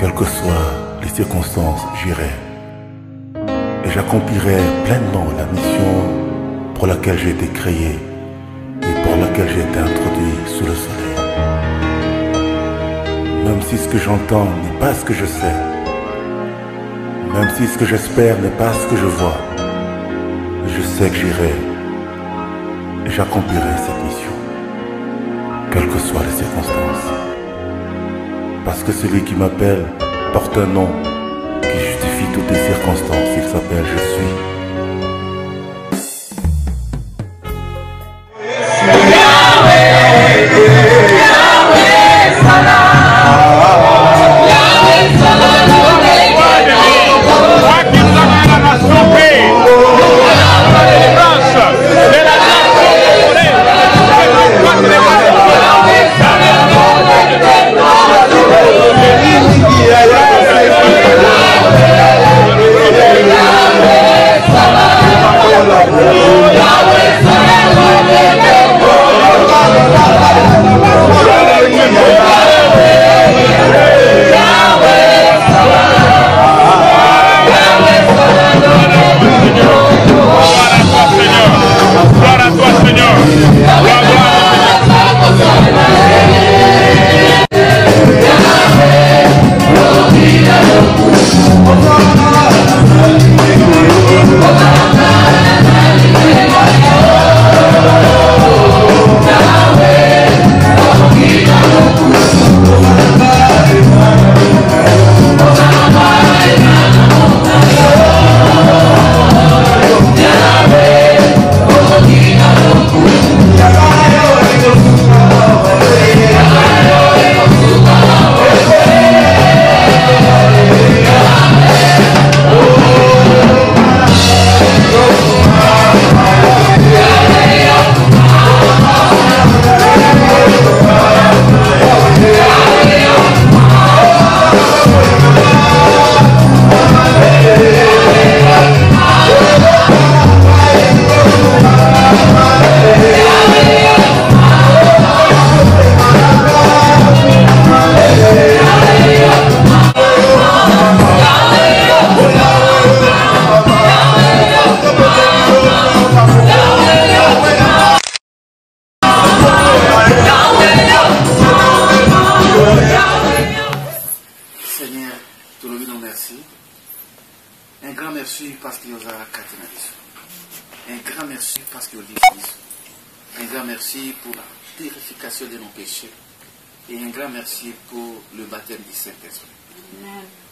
Quelles que soient les circonstances, j'irai et j'accomplirai pleinement la mission pour laquelle j'ai été créé et pour laquelle j'ai été introduit sous le soleil. Même si ce que j'entends n'est pas ce que je sais, même si ce que j'espère n'est pas ce que je vois, je sais que j'irai et j'accomplirai cette mission, quelles que soient les circonstances. Parce que celui qui m'appelle porte un nom qui justifie toutes les circonstances. Il s'appelle Je suis.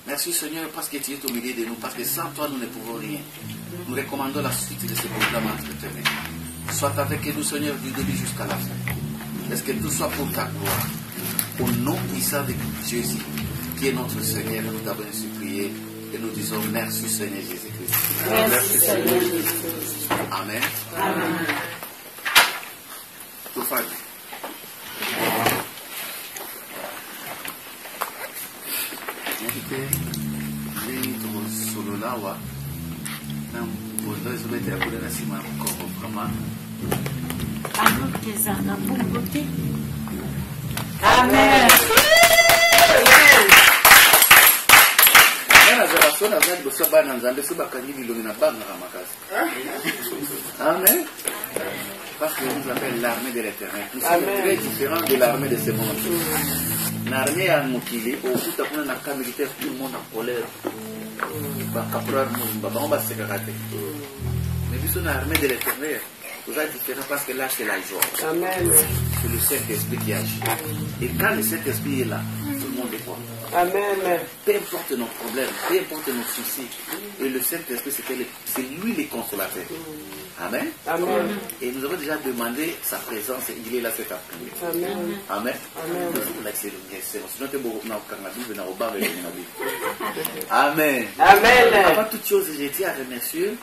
Merci Seigneur parce que tu es au milieu de nous, parce que sans toi nous ne pouvons rien. Nous recommandons la suite de ce programme entretenu. Sois avec nous Seigneur du début jusqu'à la fin. Est-ce que tout soit pour ta gloire. Au nom puissant de Jésus, qui est notre Seigneur, nous t'avons ainsi prié et nous disons merci Seigneur Jésus-Christ. Merci Seigneur Jésus. Amen. Amen. Tout fait. Sololawa na mbondo ezobetela kule na nsima ya mokoro vraiment azokezaka bongo te. Amen. nazala so naza liboso bana nzambe so bakangi bilongi na bangaka makasi. Amen. Parce que nous appelle l'armée de l'éternel. Nous sommes très différents de l'armée de ce monde. L'armée à Mokili, au bout de la camp militaire, tout le monde en colère. Mais vu son armée de l'éternel, vous êtes différents parce que là c'est la joie. Amen. C'est le Saint-Esprit qui agit. Et quand le Saint-Esprit est là, tout le monde est quoi? Amen. Peu importe nos problèmes, peu importe nos soucis. Et le Saint-Esprit, c'est lui le consolateur. Amen. Amen. Et nous avons déjà demandé sa présence et il est là cet après-midi. Amen. Amen. Amen. Amen. Avant toute chose, j'ai été à remercier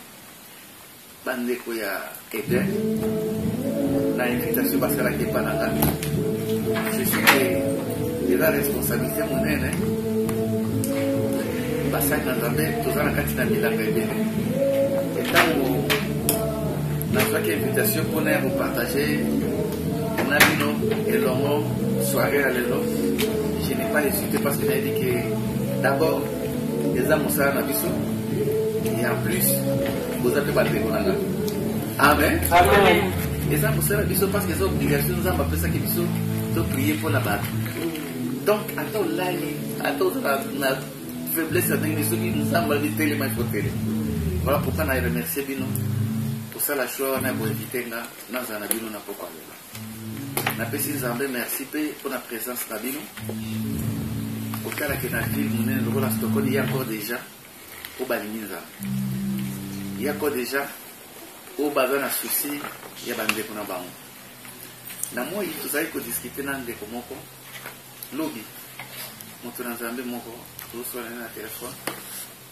Bandeko ya Eden. L'invitation parce qu'elle a été pas dans la vie. Je sais que la responsabilité monnaie. Parce que nous avons tous la quantité de la vie. Et tant notre invitation pour nous partager, on a vu et l'homme soirée à l'élo. Je n'ai pas hésité parce qu'il a dit que D'abord, les âmes sont à biso. Et en plus, vous avez pas de Amen. Amen. Les âmes sont à biso parce que les obligations nous ont appelé ça qui biso de prier pour la base. Donc, attends là, attends la faiblesse de nous avons invité les mains pour télé. Voilà pourquoi on a remercié Bino. Pour ça, la choix, on a évité que nous avons Bino n'a pas quoi. On a péché Zambé, merci pour la présence de Bino. Au cas où la ville, nous avons Stockholm, il y a encore déjà au Balinza. Il y a encore déjà au bazar à souci, il y a bandé qu'on a baon. Na moi, il faut savoir que discuter dans des comoko. Lobby. Mon tour en Zambé, mon corps, tout sur le téléphone,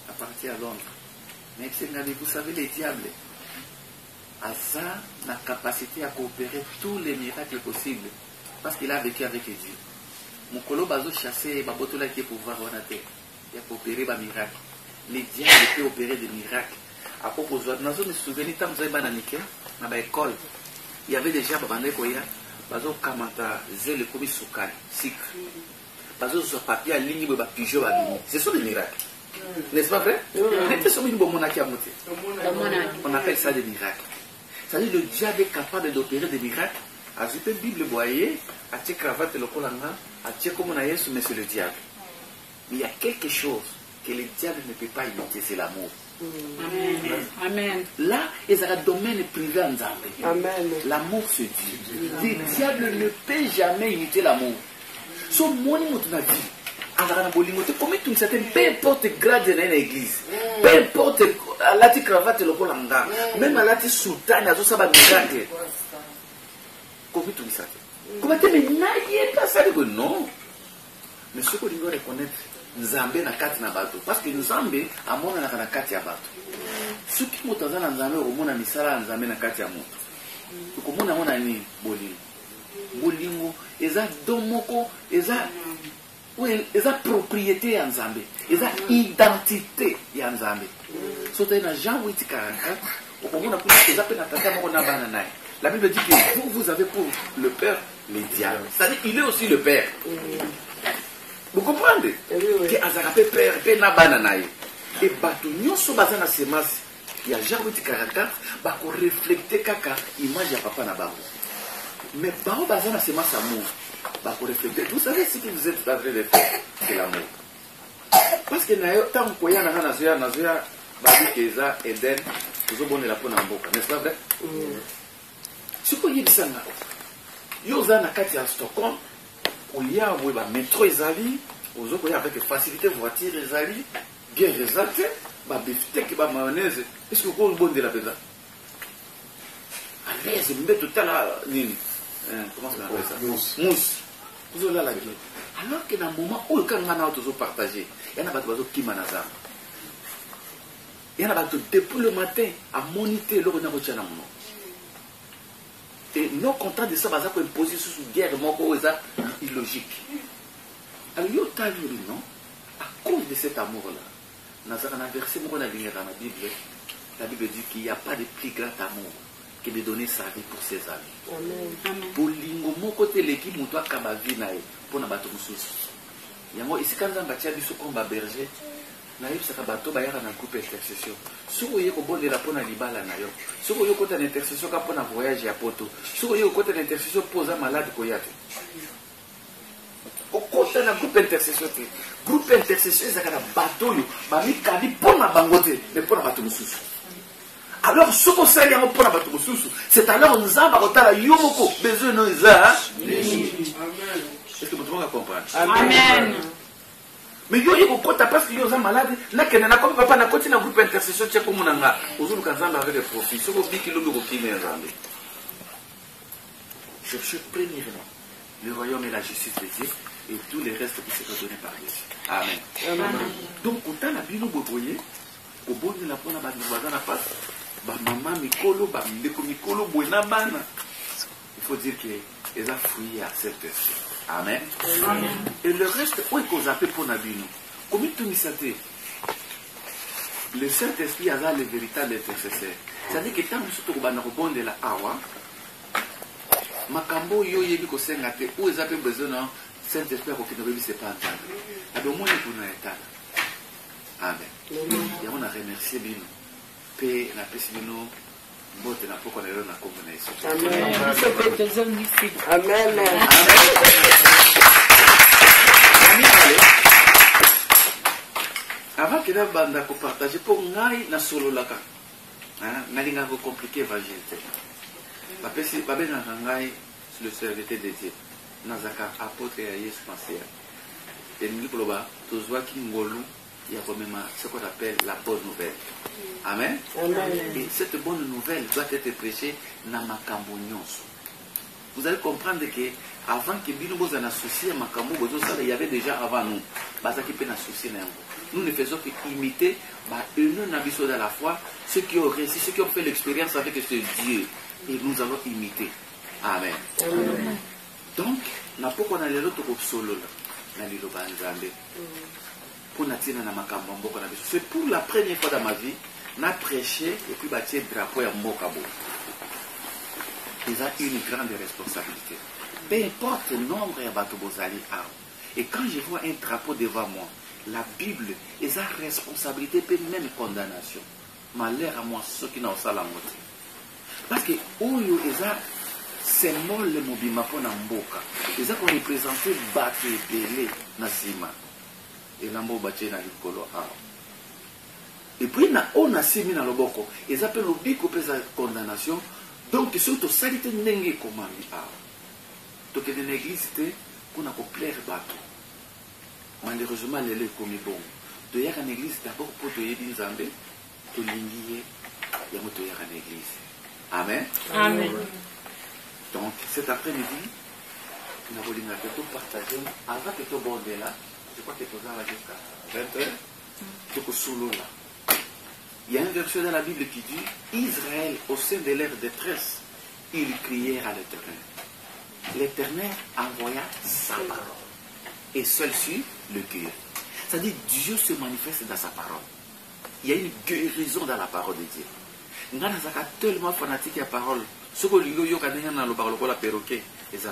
à partir à Londres. Mais vous savez, les diables, à ça, la capacité à coopérer tous les miracles possibles, parce qu'il a vécu avec Dieu. Mon colo bazo chassé, baboto là qui est pouvoir en terre, il a coopéré par miracle. Les diables peuvent opérer des miracles. À propos de nous me souvenir, quand vous avez bananiqué, dans l'école, il y avait déjà babandé koya, bazo kamata zéle komi soukal, sikre. Bazo sur papier à ligne, ba pigeon à ligne. Ce sont des miracles. N'est-ce pas vrai? On appelle ça des miracles. C'est-à-dire que le diable est capable d'opérer des miracles. À cette Bible, vous voyez, à tes cravates et le colanga, à tes comme on a mais c'est le diable. Mais il y a quelque chose que le diable ne peut pas imiter, c'est l'amour. Amen. Là, il y a un domaine privé en Zambie. L'amour se dit. Le diable ne peut jamais imiter l'amour. Son monde est dans la vie. Peu importe le grade de l'église, peu importe la cravate, le colanga, même la soutane, tout ça va miracle. Comment tu dis ça? Comment tu dis ça? Non. Mais ce que nous devons reconnaître, Nzambe na kati na bato. Parce que Nzambe a mona na kati ya bato. Ce qui m'a dans Nzambe, au mona misala Nzambe na kati ya moto. Comment on a ni bolingo? Bolingo, eza domoko, eza. Oui, ils ont propriété en Zambie, ils ont identité en Zambie. Sauter dans Jean 8:44, au moment où ils appellent la Bible dit que vous avez pour le Père les diables. C'est-à-dire qu'il est aussi le Père. Vous comprenez? Que Azarapé Père, Père n'a bananaï. Et Batou, nous sommes basés dans ces masses. Il y a Jean 8:44, bah qu'on refléter caca, image à papa Nabarou. Mais bah on basé dans ces masses amour. Vous savez ce que vous êtes en train de faire, c'est l'amour. Parce que tant qu'on y a un Nazia, Babi Keza, Eden, vous avez la peau dans la bouche, n'est-ce pas vrai? Ce que vous avez dit, vous avez dit à Stockholm, il y a un métro Ezali, vous avez avec facilité voiture Ezali, guerre Ezali, biftek, mayonnaise. Est-ce que vous avez bon de la pédale? Allez, je me mets tout à l'heure. Comment ça s'appelle ça? Mousse. Vous avez la gueule. Alors que dans le moment où on a partagé, il y en a qui m'en a. Il y en a depuis le matin à moniter le renard au Tchanamon. Et non content de ça, on a imposé sous guerre, illogique. Alors, il y a non, à cause de cet amour-là, dans un verset dans la Bible, la Bible dit qu'il n'y a pas de plus grand amour que de donner sa vie pour ses amis. Pour l'ingo côté l'équipe muto akaba vie nae pour na bato mususu. Yango ici quand on batia biso komba berger na yebisa ka bato ba yaka na groupe intercession. Soko yeko bondela pona libala na yo. Soko yeko kota na intercession ka pona voyage ya poto. Soko yeko kota na intercession poza malade ko yate. O kota na groupe intercession te. Groupe intercession za ka bato yo ba mi kadi pona bangote mais pona bato mususu. Alors, ce qu'on sait, c'est alors nous avons besoin de nous. Est-ce que vous pouvez comprendre? Amen. Mais il y a parce que vous êtes malade, vous n'avez pas de côté dans le groupe intercession, vous avez avec des profits. Ce que vous dites, cherchez premièrement le royaume et la justice de Dieu et tous les restes qui seront donnés par Dieu. Amen. Donc, quand on a bien nous boboyer, au bon de la pona, maman mikolo, mikolo, bana. Il faut dire qu'ils ont fouillé à cette esprit. Amen. Et le reste, où est-ce qu'on appelle pour Nabino? Comment tu m'y sais? Le Saint-Esprit a le véritable intercesseur. C'est-à-dire que tant que tu as bon de la awa, makambo yo yebi ko sengate où ils ont besoin Saint-Esprit a aucune c'est pas entendre. Alors au moins pour nous entendre. Amen. Et on a remercié Bino. Paix, la paix Bino. Bote na poko na lelo na kombo na Yesu. Amen. Amen. Avant que la bande ko partager pour ngai na solo laka. Hein, nalinga ko compliquer évangile. Ba pesi ba ben na ngai sur le serviteur de Dieu. Nazaka apôtre ya Yesu Masia. Et nous ploba tozwa ki ngolu ya komema ce qu'on appelle la bonne nouvelle. Amen. Amen. Et cette bonne nouvelle doit être prêchée dans makambo nyonso. Vous allez comprendre que avant que Bino Boza n'associe makambo bozo ça il y avait déjà avant nous. Baza qui peut n'associer n'importe. Nous ne faisons qu'imiter eux na biso dans la foi ceux qui ont réussi, ceux qui ont fait l'expérience avec ce Dieu et nous allons imiter. Amen. Amen. Donc na poko na lelo to ko solo na lilo ba nzambe. C'est pour la première fois dans ma vie, n'a prêché et puis bâtir le drapeau à Mokabo. Ils ont une grande responsabilité. Peu importe le nombre de bateaux bozali. Et quand je vois un drapeau devant moi, la Bible, ils ont responsabilité, peut même condamnation. Malheur à moi, ceux qui n'ont pas la moitié. Parce que, où ils ont c'est molle le mobima pour Namboka. Ils ont représenté Baté Belé Nasima. Et l'ambo bâti na likolo a. Et puis on a simi na loboko. Ils appellent le biko pesa condamnation. Donc surtout salité n'engue comment mi a. Donc dans l'église qu'on a pour plaire bateau. Malheureusement les les comme bon. De y a une église d'abord pour te aider Nzambe, to lingiye ya moto ya une église. Amen. Amen. Donc cet après-midi nous allons tout partager avant que tout bon là. Je crois que tu as jusqu'à 20h. Il y a un verset dans la Bible qui dit Israël, au sein de leur détresse, ils crièrent à l'Éternel. L'Éternel envoya sa parole. Et celle-ci le guérit. C'est-à-dire Dieu se manifeste dans sa parole. Il y a une guérison dans la parole de Dieu. Nous sommes tellement fanatiques de la parole. Ce que nous avons fait, c'est perroquet. Nous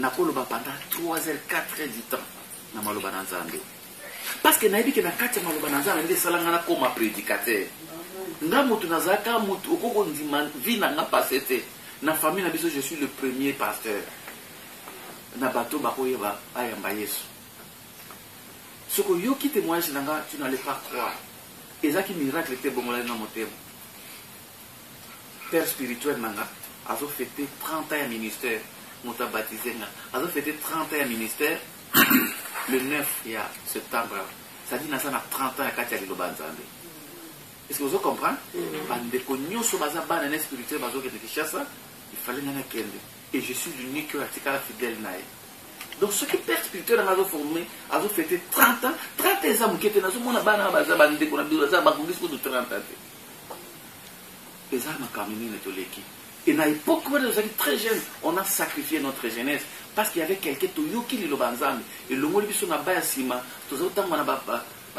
avons pendant 3 heures, 4 heures du temps. Parce que naïbi que na kati maloba nanza ndé salangana comme prédicateur. Nga mutu nazaka mutu okoko ndima vie na nga pasete. Na famille na biso je suis le premier pasteur. Na bato bakoyeba ayamba Yesu. Soko yo ki témoignage nanga tu n'allais pas croire. Ezaki miracle était bongola na motema. Père spirituel nanga azo fêté 30 ans de ministère. Mota baptisé nga azo fêté 30 ans de ministère. Le 9 septembre, ça dit que nous avons 30 ans à Katia Lilobanzambe. Est-ce que vous comprenez? Il fallait et je suis l'unique qui a fidèle. Donc ceux qui père spirituel ont formé, ont fêté 30 ans, 30 ans qui étaient dans ce monde, ils ont 30 ans. Les âmes caminées ne te l'équipent. Et à l'époque, quand nous étions très jeunes, on a sacrifié notre jeunesse parce qu'il y avait quelqu'un qui était là. Et le mot de Bissou n'a pas sima. Tout ça, on a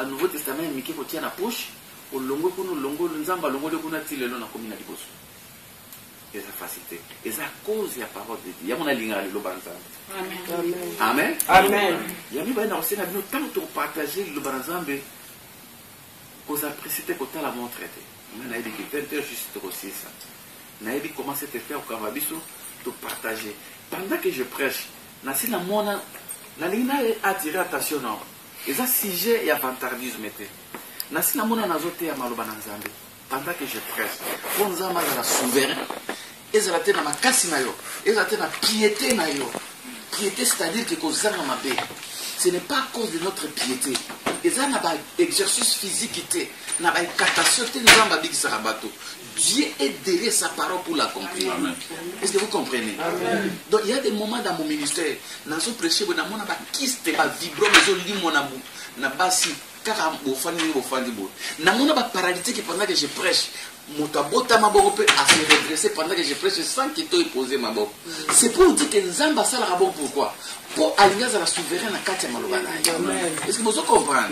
le Nouveau Testament, mais qui tient la poche. Au longo, longo, nzamba, longo de kuna tile na komina liboso. Et ça facilité. Et ça cause la parole de Dieu. Il y a mon alignement le banzambe. Amen. Amen. Il y a mis ben aussi na bino tant pour partager le banzambe. Cause apprécié pour ta la montre. On a dit que 20h juste aussi ça. Naïbi commence à te faire au Kavabiso, de partager. Pendant que je prêche, Nassi la mona, la ligne a attiré attention. Et ça, sujet et avantardisme était. Nassi la mona n'a zoté à Malobananzambe. Pendant que je prêche, pour nous amener à la souveraine, et ça a été dans ma casse nayo, et ça a été dans la piété nayo. Piété, c'est-à-dire que cause ma bé. Ce n'est pas à cause de notre piété. Et ça n'a pas exercice physique, n'a pas catastrophe, n'a pas dit que ça rabato. Dieu est derrière sa parole pour l'accomplir. Est-ce que vous comprenez? Amen. Donc il y a des moments dans mon ministère, dans ce prêcher, dans mon kiste, vibro, na basi, car au fandi, na mon paralytique pendant que je prêche, mon tabota ma boppe à se redresser pendant que je prêche sans qu'il t'ait posé ma boppe. C'est pour dire que Nzamba ça la rabon pourquoi? Pour aligner à la souveraine à Katia Malobana. Est-ce que vous comprenez?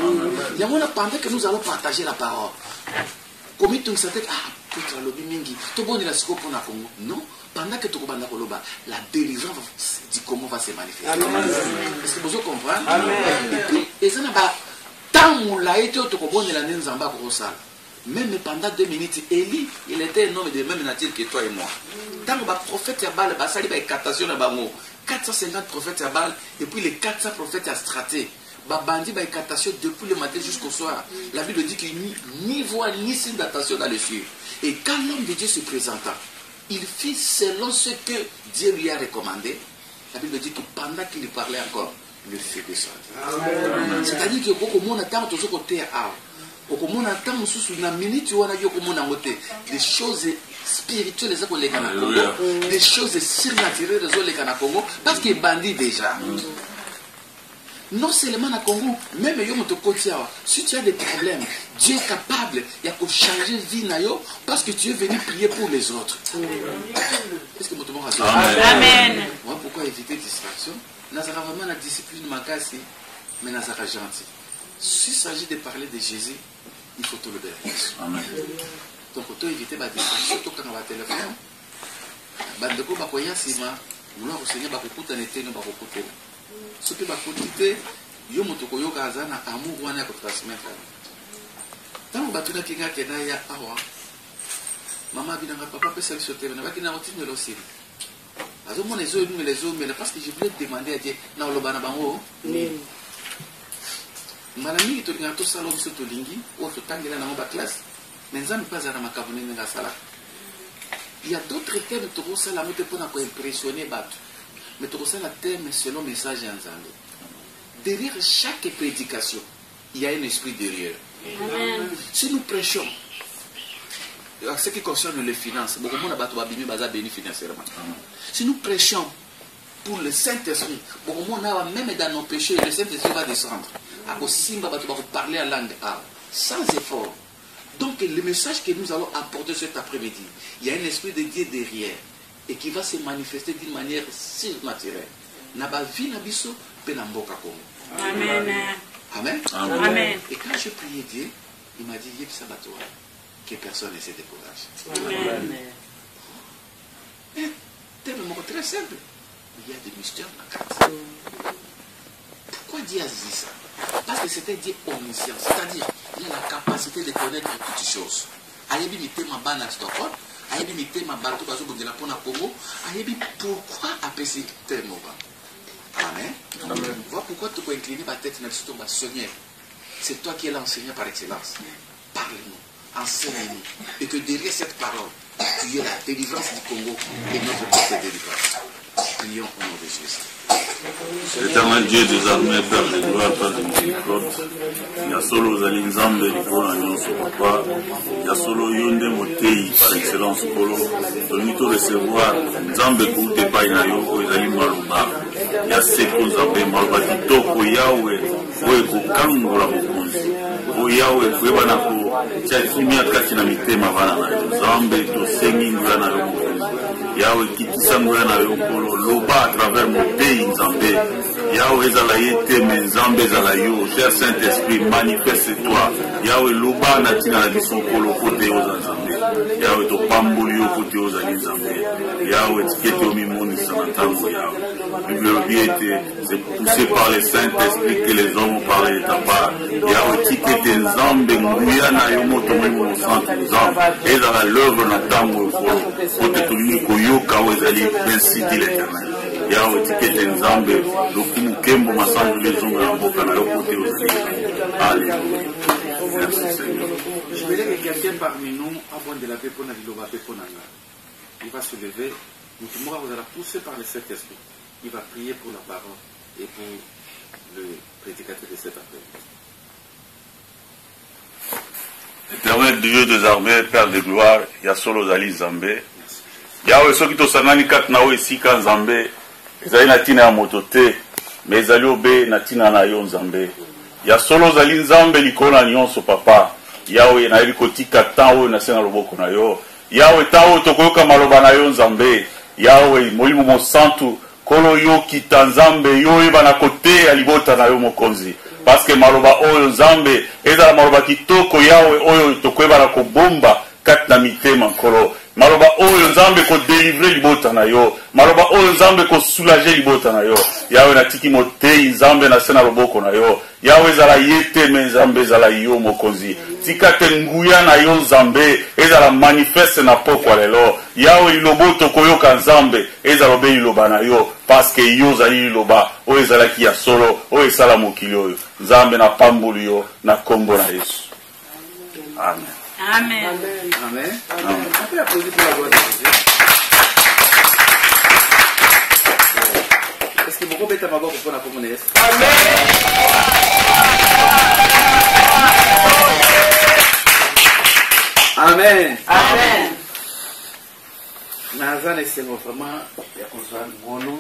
Il y a pendant que nous allons partager la parole. Comme il te dit, apôtre alobi mingi tobonela siko mpona Congo. Non, pendant que tokobanda koloba, la délivrance du Congo va se manifester. Est-ce que vous comprenez? Et puis et ça n'a pas tant moula été tokobonela nzamba korosala. Même pendant 2 minutes, Élie, il était un homme de même nature que toi et moi. Tant que le prophète Yabal, il y a une captation de 450 prophètes Yabal, et puis les 400 prophètes Astraté. Bandi a une captation depuis le matin jusqu'au soir. La Bible dit qu'il n'y voit ni signe d'attention dans les cieux. Et quand l'homme de Dieu se présenta, il fit selon ce que Dieu lui a recommandé. La Bible dit que pendant qu'il parlait encore, le feu descendit. C'est-à-dire que beaucoup de monde attend tout ce côté à des choses spirituelles, des choses surnaturelles au Congo, parce qu'il est bandit déjà. Non seulement au Congo, même si tu as des problèmes, Dieu est capable de changer vie parce que tu es venu prier pour les autres. Est-ce que vous avez Amen. Pourquoi éviter distraction? Nous avons vraiment la discipline, mais nous avons gentil. S'il s'agit de parler de Jésus, il faut tout le faire. Donc, il faut éviter la distraction, surtout quand on va téléphone. Bandeko bakoya sima, nous avons enseigné bakokuta nete no bakokuta. Ce que bakotite, yo motoko yo kazana amour wana ko transmettre. Tant batuna kinga kena ya awa. Maman binanga papa pesa sur terre, na bakina otine lo siri. Azo mon les eaux mais parce que je voulais demander à Dieu na lobana bango. Malami to linga to salon so to lingi o to tangela na ba classe mais nzambe pas za makabone nga sala. Il y a d'autres thèmes to ko sala mete pour impressionner batu. Mais to ko sala thème selon message en nzambe. Derrière chaque prédication, il y a un esprit derrière. Amen. Si nous prêchons ce qui concerne les finances, beaucoup de batu ba bimi baza béni financièrement. Si nous prêchons pour le Saint-Esprit, même dans nos péchés, le Saint-Esprit va descendre. À parler en langue arabe, sans effort. Donc le message que nous allons apporter cet après-midi, il y a un esprit de Dieu derrière et qui va se manifester d'une manière surnaturelle. Amen. Amen. Amen. Et quand je priais Dieu, il m'a dit que personne ne se décourage. Amen. C'est très simple. Il y a des mystères dans la carte. Pourquoi Dieu a dit ça? Parce que c'était Dieu omniscient. C'est-à-dire, il a la capacité de connaître toutes choses. Ayebi mité ma bana Stockholm, ayebi mité ma bateau bazo de la pona Congo, ayebi pourquoi appeler ce terme. Amen. Voilà pourquoi tu peux incliner ta tête dans le bas Seigneur. C'est toi qui es l'enseignant par excellence. Parle-nous, enseigne-nous. Et que derrière cette parole, tu aies la délivrance du Congo et notre propre délivrance. Prions au nom de Jésus. Éternel Dieu des armées, Père de gloire, Père de miséricorde, il y a solo aux Alinzambe, Likona Nyonso Papa, il y a solo Yonde Motei, par excellence, Kolo, Donito recevoir, Nzambe Koute Painayo, Ezali Maluba, il y a Seko Nzambe, Maluba Kitoko, Yahweh, Oe Kokangola Mokonzi, O Yahweh, Kwebana Ko, Tchakimia Katina Mitema Vana, Nzambe, Tosengi Ngana Mokonzi, Yahweh Kitisangana Yokolo, Loba à travers mon pays Nzambe, Yahweh Zalaïete, mais Nzambe Zalayo, cher Saint-Esprit, manifeste-toi, Yahweh Loba Natina la Lisson Kolo, côté aux Nzambe, Yahweh Topambolio, côté aux Nzambe, Yahweh Tikete Omimoni Sanatango, Yahweh, c'est poussé par le Saint-Esprit que les hommes ont parlé de ta part, Yahweh Tikete Nzambe, Nguyana Yomoto Mimo Santo Nzambe, et dans l'œuvre Natango, côté Toliniko Yoka, Wezali, ainsi dit l'Éternel. Yahweh Tikete Nzambe, Lokumu Kembo Masango les hommes à Mboka na côté aux Alléluia. Merci Seigneur. Je voudrais que quelqu'un parmi nous, avant de la paix pour il va se lever, nous vous allons pousser par le Saint-Esprit. Il va prier pour la parole et pour le prédicateur de cet appel. Éternel Dieu des armées, Père de gloire, Yasolo Zali Zambé. Yahweh soki tosangani kati na we esika Nzambe ezali na tina ya moto te mais ezali obe na tina na yo Nzambe ya solo ozali Nzambe likolo na nyonso papa Yahweh nayebi kotika tan oyo nasenga loboko na yo Yahweh tan oyo tokoyoka maloba na yo Nzambe Yahweh molimo mosantu kolo yo kita Nzambe yo oyeba na kote ya libota na yo mokonzi parce que maloba oyo Nzambe ezala maloba kitoko Yahweh oyo tokoyeba na kobomba kati na mitema nkolo maloba oyo nzambe ko délivrer libota na yo maloba oyo nzambe ko soulager libota na yo yawe natiki motei nzambe na sena loboko na yo yawe ezala yete me nzambe ezala yo mokonzi tika te nguya na yo nzambe ezala manifeste na pokwa lelo yawe liloba tokoyoka nzambe ezala obe liloba na yo parce que yo ozali liloba oyo ezalaki ya solo oyo esala mokili oyo nzambe na pamboli yo na kombo na Yesu. Amen. Amen. Amen. Amen. Après applaudir pour la gloire de Jésus. Est-ce que beaucoup bêta maboko pour la communauté? Amen. Amen. Nazana esengo vraiment ya kozwa ngono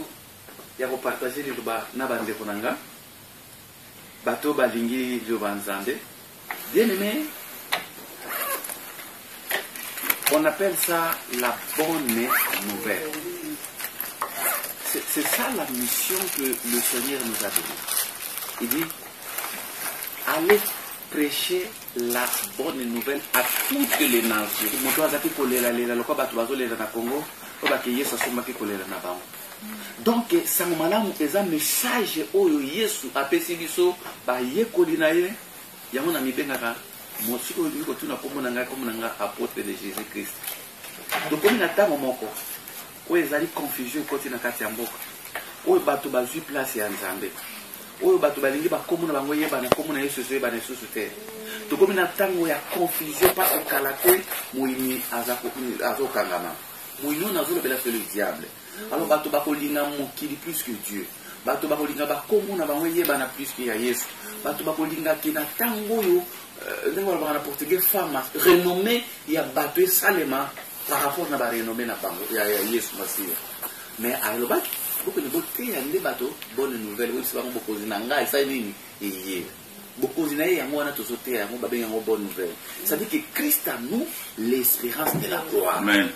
ya kopartager liloba na bandeko nanga bato balingi liloba nzambe. Bien aimé, on appelle ça la bonne nouvelle. C'est ça la mission que le Seigneur nous a donnée. Il dit, allez prêcher la bonne nouvelle à toutes les nations. Donc, ça nous a un message où Yesu a péché biso, ba yekoli na ye, yamona mibengaka. Moi, si vous voulez que tu n'as pas apôtre de Jésus-Christ. Donc, comme il y a un moment où il y a une confusion quand il y a un mboka, où il y a une place à Nzambe, où il y a une place à Nzambe, donc comme il y a une confusion parce que Kalate, Mouini Azokangama, Mouini Azokangama, c'est le diable. Alors, bato bakolinga mokili plus que Dieu. Bato bakolinga bakomuna bangoye bana plus que Yesu. Bato bakolinga kina tango yo en portugais femme renommée il y a bateau salema par rapport à la renommée na bango il y a Yesu Masih. Mais à l'obak beaucoup de beauté ya ndé bateau bonne nouvelle oui c'est pas beaucoup zinanga et ça nini et beaucoup zinaye ya mwana tozote ya mo babenga bonne nouvelle. Ça dit que Christ a nous l'espérance de la gloire. Amen.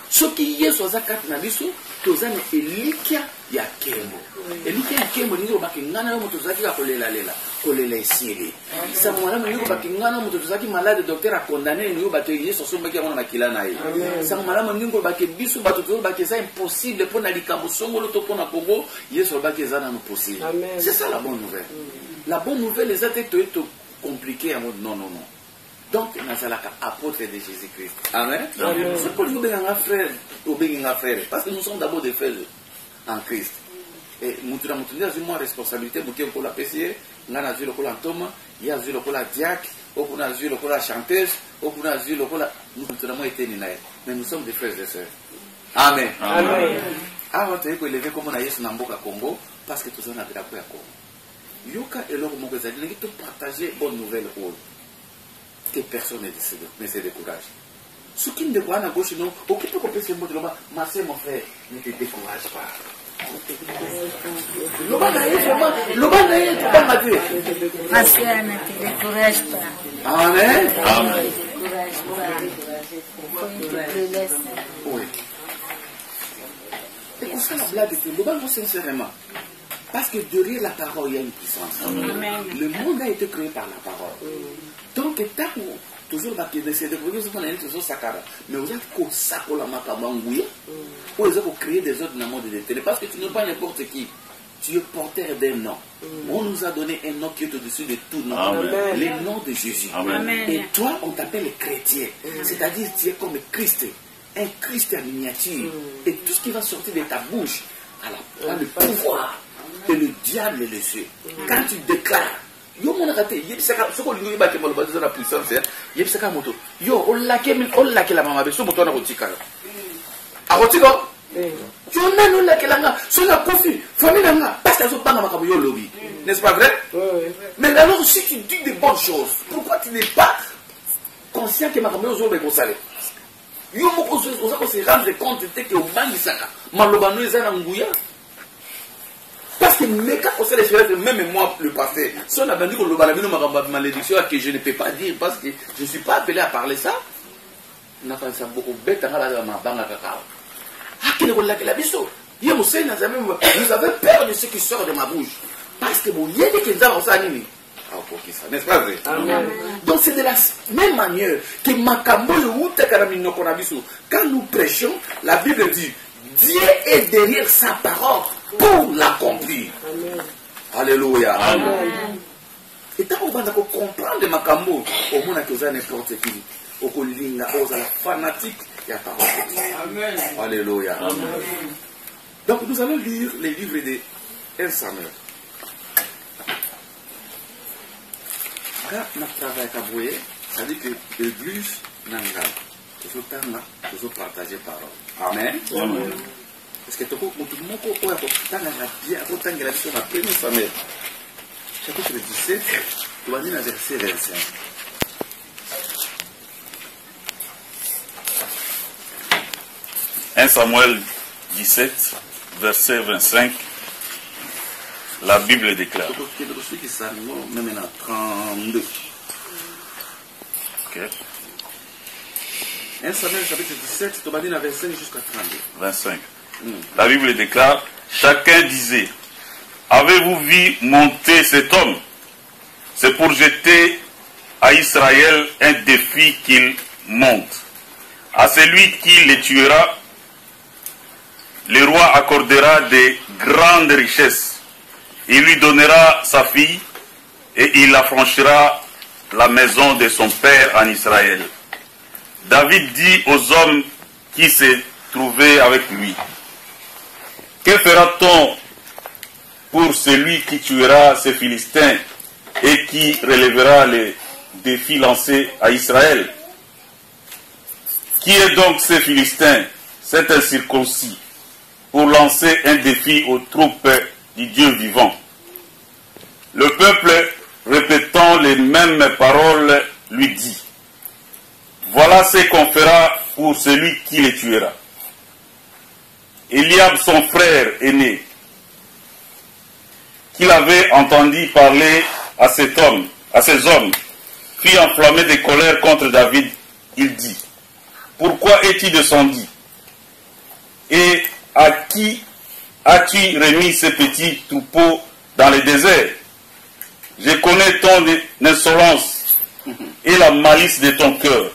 Ce qui Yesu azakat na biso tozana elikia ya kembo. Elikia ya kembo ni ngo bakingana yo motozaki ka kolela lela kolela esili. Sa mwana mwenye ko bakingana motozaki malade docteur a condamné ni yo bato Yesu somba ki mwana makila na ye. Sa mwana mwenye ko bakebiso bato to bakeza impossible pour na likambo songolo to pona Congo Yesu bakeza na no possible. C'est ça la bonne nouvelle. La bonne nouvelle les a été compliqué en mode non. Donc, nous sommes apôtres de Jésus-Christ. Amen. C'est pour nous bien frère, parce que nous sommes d'abord des frères en Christ. Et nous avons une responsabilité, nous avons la PCE, nous avons la Thomas, nous avons la diacre, nous avons la chanteuse, nous avons été mais nous sommes des frères et sœurs. Amen. Avant de lever comme on a Yesu Namboka Congo, parce que nous avons la Congo. Yoka et l'homme nous avons partagé bonne nouvelle. Que personne ne se décourage. Ce qui ne décourage à gauche, non, au qui peut couper ce mot de l'homme, ma soeur, mon frère, ne te décourage pas. Ma soeur, ne te décourage pas. Amen. Amen. Oui. Et pour ça, la blague était, le ballon sincèrement. Parce que derrière la parole, il y a une puissance. Amen. Le monde a été créé par la parole. Donc, tant que toujours la PDC, toujours Sakara, mais vous êtes comme ça pour la Makabangouya, ou vous avez créé des autres dans le monde de télé, parce que tu n'es pas n'importe qui. Tu es porteur d'un nom. On nous a donné un nom qui est au-dessus de tout nom. Le nom de Jésus. Amen. Et toi, on t'appelle chrétien. C'est-à-dire, tu es comme Christ. Un Christ en miniature. Et tout ce qui va sortir de ta bouche a le pouvoir. Et le diable le sait. Quand tu déclares, yo mon raté, yebisaka soko lingo yeba ke maloba de la puissance, yebisaka moto. Yo on lake la mama beso moto na kotika. A kotika? Tu n'as non lake la nga, so na kofi, famille na nga, parce que so banga makabo yo lobby. N'est-ce pas vrai? Mais alors si tu dis des bonnes choses, pourquoi tu n'es pas conscient que makabo yo zo be ko sale? Yo moko zo se rendre compte que o bangisaka, maloba no ezana nguya. Parce que mes cas concernent les choses, même moi, le passé, si on a dit qu'on a malédiction que je ne peux pas dire parce que je ne suis pas appelé à parler ça, on a fait ça beaucoup bête dans la banque à cacao. Ah, qui est la biso? Vous avez peur de ce qui sort de ma bouche. Parce que vous y avez des gens qui ont n'est-ce pas vrai? Donc c'est de la même manière que quand nous prêchons, la Bible dit Dieu est derrière sa parole pour l'accomplir. Alléluia. Et tant qu'on va comprendre Makambo, au moins que vous avez n'importe qui, au colline, aux fanatiques, il y a parole. Alléluia. Donc nous allons lire les livres de 1 Samuel. Quand on travaille à Kaboué, ça dit que l'église n'a pas. Toujours partager parole. Amen. Parce que tout le monde a Samuel. Chapitre 17, tu vas dire dans verset 25. « 1 Samuel 17, verset 25, la Bible déclare. » Même 32. Ok. 1 Samuel chapitre 17, tu vas dire dans verset 25 jusqu'à 32. 25. La Bible déclare, chacun disait, avez-vous vu monter cet homme? C'est pour jeter à Israël un défi qu'il monte. À celui qui les tuera, le roi accordera de grandes richesses. Il lui donnera sa fille et il affranchira la maison de son père en Israël. David dit aux hommes qui se trouvaient avec lui, que fera-t-on pour celui qui tuera ces Philistins et qui relèvera les défis lancés à Israël? Qui est donc ces Philistins, cet incirconcis, pour lancer un défi aux troupes du Dieu vivant? Le peuple, répétant les mêmes paroles, lui dit, voilà ce qu'on fera pour celui qui les tuera. Eliab, son frère aîné, qu'il avait entendu parler à ces hommes, fut enflammé de colère contre David. Il dit, pourquoi es-tu descendu? Et à qui as-tu remis ces petits troupeaux dans le désert? Je connais ton insolence et la malice de ton cœur.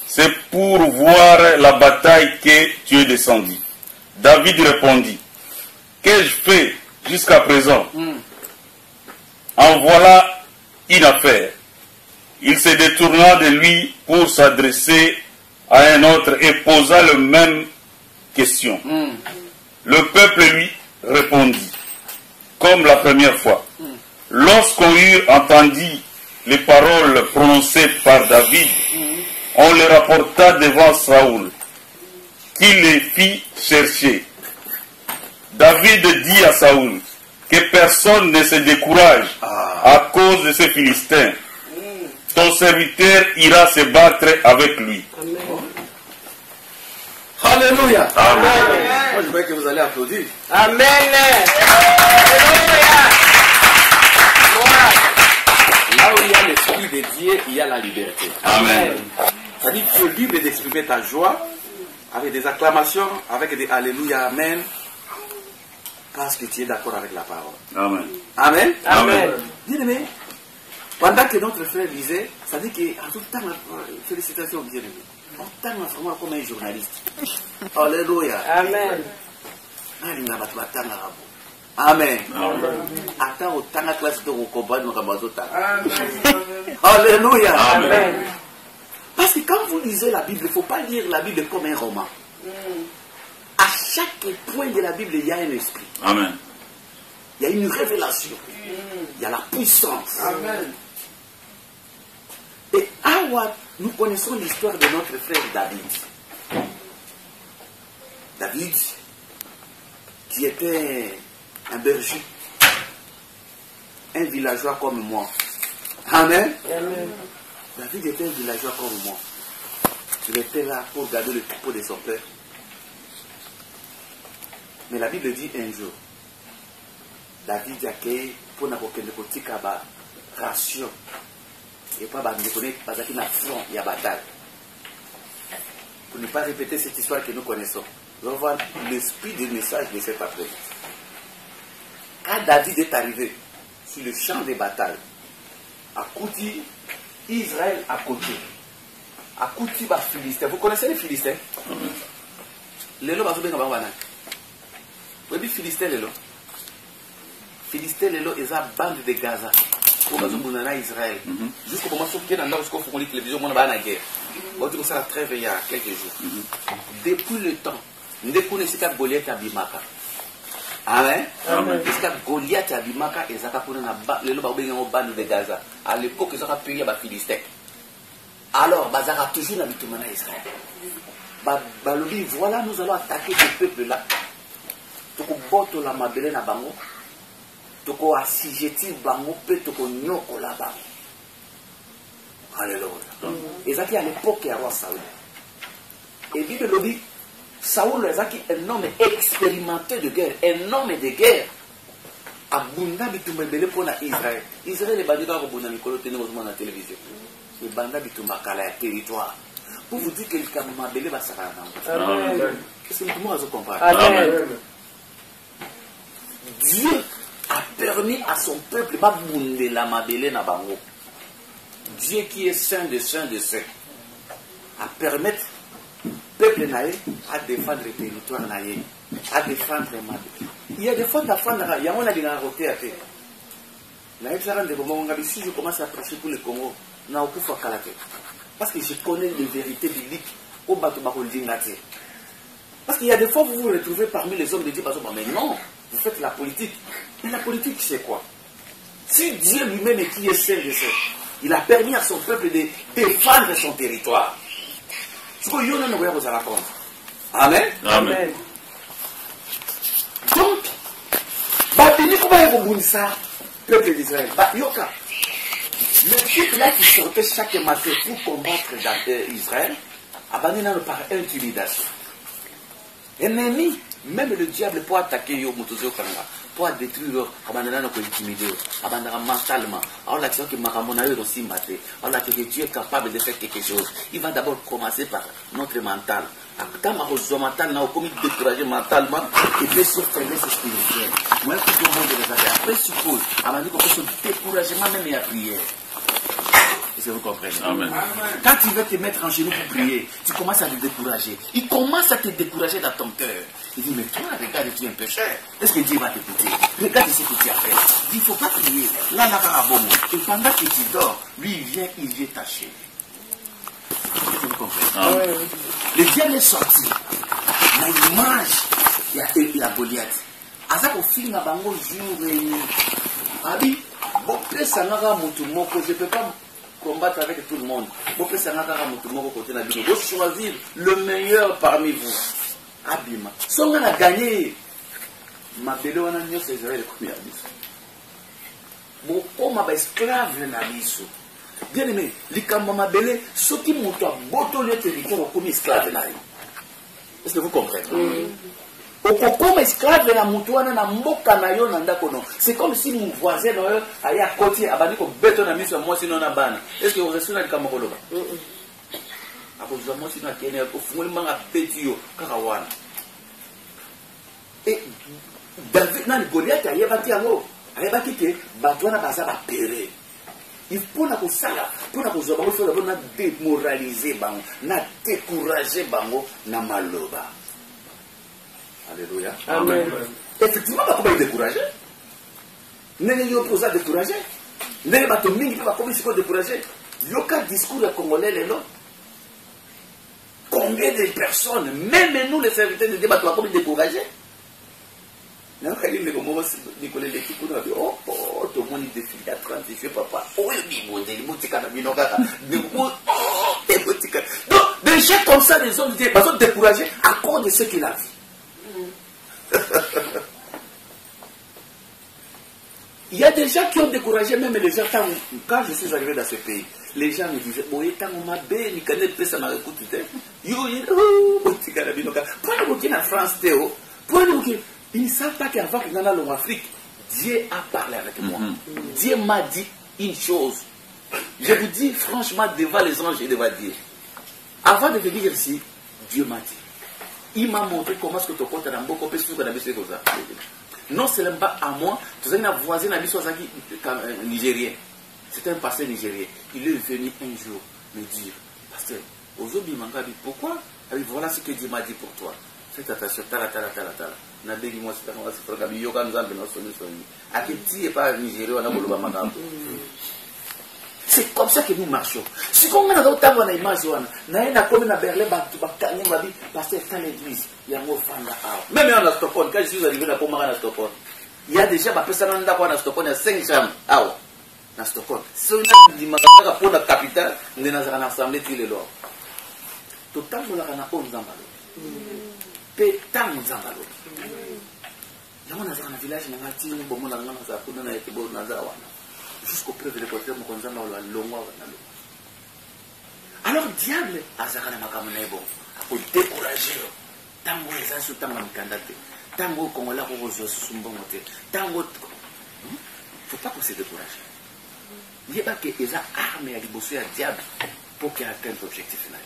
C'est pour voir la bataille que tu es descendu. David répondit, qu'ai-je fait jusqu'à présent? En voilà une affaire. Il se détourna de lui pour s'adresser à un autre et posa la même question. Le peuple lui répondit, comme la première fois. Lorsqu'on eut entendu les paroles prononcées par David, on les rapporta devant Saoul, qui les fit chercher. David dit à Saoul que personne ne se décourage à cause de ces Philistins. Ton serviteur ira se battre avec lui. Alléluia. Amen. Moi, je crois que vous allez applaudir. Amen. Là où il y a l'esprit de Dieu, il y a la liberté. Amen. C'est-à-dire que tu es libre d'exprimer ta joie avec des acclamations, avec des Alléluia, Amen, parce que tu es d'accord avec la parole. Amen. Amen. Amen. Bien-aimé, pendant que notre frère lisait, ça dit qu'en tout temps, félicitations, bien-aimé. En tant vraiment comme un journaliste. Alléluia. Amen. Amen. Attends autant la classe de combat nous Alléluia. Amen. Parce que quand vous lisez la Bible, il ne faut pas lire la Bible comme un roman. À chaque point de la Bible, il y a un esprit. Amen. Il y a une révélation. Il y a la puissance. Amen. Et nous connaissons l'histoire de notre frère David. David, qui était un berger, un villageois comme moi. Amen. Amen. David était un villageois comme moi. Il était là pour garder le troupeau de son père. Mais la Bible dit un jour, David a accueilli pour n'importe quelle ration. Et pas parce qu'il y a front, il y a bataille. Pour ne pas répéter cette histoire que nous connaissons, nous allons voir l'esprit du message de cet après. Quand David est arrivé sur le champ de bataille, Akouti, Israël à côté. Akouti, les Philistins. Vous connaissez les Philistins? Les lots, vous avez les Philistins, les lots. Philistins, les lots, ils ont une bande de Gaza. Pour Israël. Jusqu'au moment où on a la télévision, on a la guerre. On a ça trêve il y a quelques jours. Depuis le temps, nous connaissons Goliath à Bimaka. Amen. Parce que Goliath à Bimaka, ils ont une bande de Gaza. À l'époque, ils ont payé les Philistins. Alors, Bazara toujours l'habitude à Israël. Voilà, nous allons attaquer ce peuple-là. Toko boto la mabele na bango. Toko asijeti bango pe toko nyoko la bango. Alléluia. Ezaki à l'époque ya roi Saoul. Et Bible le dit, Saoul ezaki un homme expérimenté de guerre, un homme de guerre. Abunda bitumba bele pona Israël. Israël est bandu dans le mikolo tene ozuma na télévision. Et banda bitumba kala ya territoire. Pour vous dire que le kamabele va s'arrêter. Amen. Qu'est-ce que tout le monde a compris? Amen. Dieu a permis à son peuple Dieu qui est saint de saint de saint à permettre au peuple à défendre le territoire, à défendre les Mabélé. Il y a des fois d'affaires, il y a des gens qui si je commence à prêcher pour le Congo, parce que je connais les vérités bibliques au bateau. Parce qu'il y a des fois où vous vous retrouvez parmi les hommes de Dieu, mais non, vous faites la politique. Mais la politique, c'est quoi? Si Dieu lui-même est qui est saint de saint, il a permis à son peuple de défendre son territoire. Ce que Yona ne voit pas vous. Amen. Amen. Donc, Babylone, comment vous ça, peuple d'Israël? Yoka. Le type là qui sortait chaque matin pour combattre Israël, abandonné par intimidation. Ennemi, même le diable peut attaquer yo motozo kanga, pour détruire, abandonner nos intimider, abandonner mentalement. Alors là, tu sais que Maramona est aussi maté. Alors là, que Dieu est capable de faire quelque chose. Il va d'abord commencer par notre mental. Quand ma mental n'a pas découragé mentalement, et puis sur faiblesse spirituelle. Moi, je suis de les après suppose, avant de commencer à découragement même et à prière. Est-ce que vous comprenez? Amen. Quand tu veux te mettre en genoux pour prier, tu commences à te décourager. Il commence à te décourager dans ton cœur. Il dit, mais toi, regarde, tu es un pécheur. Est-ce que Dieu va t'écouter? Regarde ce que tu as fait. Il ne faut pas prier. Là, là, là, bon. Et pendant que tu dors, lui, il vient t'achever. Est-ce que vous comprenez? Amen. Le diable est sorti. Mais il mange. Il y a Goliath. Azak au film à Bango jour et nuit. Abi, bon, je ne peux pas combattre avec tout le monde. Vous choisir le meilleur parmi vous. Abima. Si on a gagné, ma belle, on a mis ce Israël comme bon, on m'a esclave na biso. Bien aimé, les ma belle, ceux qui m'ont boto le territoire comme esclave na. Est-ce que vous comprenez? Comme esclave na mutuana na mboka na yo na ndako no. C'est comme si mon voisin no allait à côté abandi ko beto na miso moi sinon na bana. Est-ce que vous restez na kama koloba? Ako zo moi sinon kene ko fungoli manga petio karawana. Et David na Goliath ayebaki yango. Ayebaki ke batwana baza ba pere. Il faut na ko sala, pour na ko zo bango faut na démoraliser bango, na décourager bango na maloba. Alléluia. Amen. Effectivement, il va décourager. N'est-ce pas décourager? N'est-ce pas décourager? Il y a un discours congolais, combien de personnes, même nous les serviteurs de débat, on va décourager? Oh, tout le monde est défilé à 30, je sais papa. Oh, donc, des gens comme ça, les hommes sont découragés à cause de ce qu'il a vu. Il y a des gens qui ont découragé, même les gens, quand je suis arrivé dans ce pays, les gens me disaient, oh, on m'a béni, il en France, Théo, ils ne savent pas qu'avant que nous allons en Afrique, Dieu a parlé avec moi. Dieu m'a dit une chose. Je vous dis franchement, devant les anges et devant Dieu. Avant de venir ici, Dieu m'a dit. Il m'a montré comment est-ce que tu comptes dans beaucoup plus que ça. Non seulement à moi, tu as une voisine à nigérien. C'était un pasteur nigérien. Il est venu un jour me dire, pasteur, aujourd'hui, pourquoi? Voilà ce que Dieu m'a dit pour toi. Faites attention, tala. C'est comme ça que nous marchons. Si on a d'autres temps, on a image, on a comme à Berlin, parce que dans l'église, il y a un fan là. Même en Stockholm, quand je suis arrivé à Pomara à Stockholm, il y a déjà ma personne à Stockholm, il y a 5 chambres. Ah, à Stockholm. Si on a dit pour la capitale, on est dans une assemblée qui est là. Tout le temps, on a un peu de zambalo. Pétant de zambalo. Il y a un village, il y a un petit peu de jusqu'au preuve de côté, alors, diable, Azakana Makamonebo, pour décourager, tango les ans sous tango candidate, tango Congola Roso Sumbomote, tango. Il ne faut pas qu'on se décourage. Il n'y a pas que les armes à libosser à diable pour qu'il atteigne l'objectif final.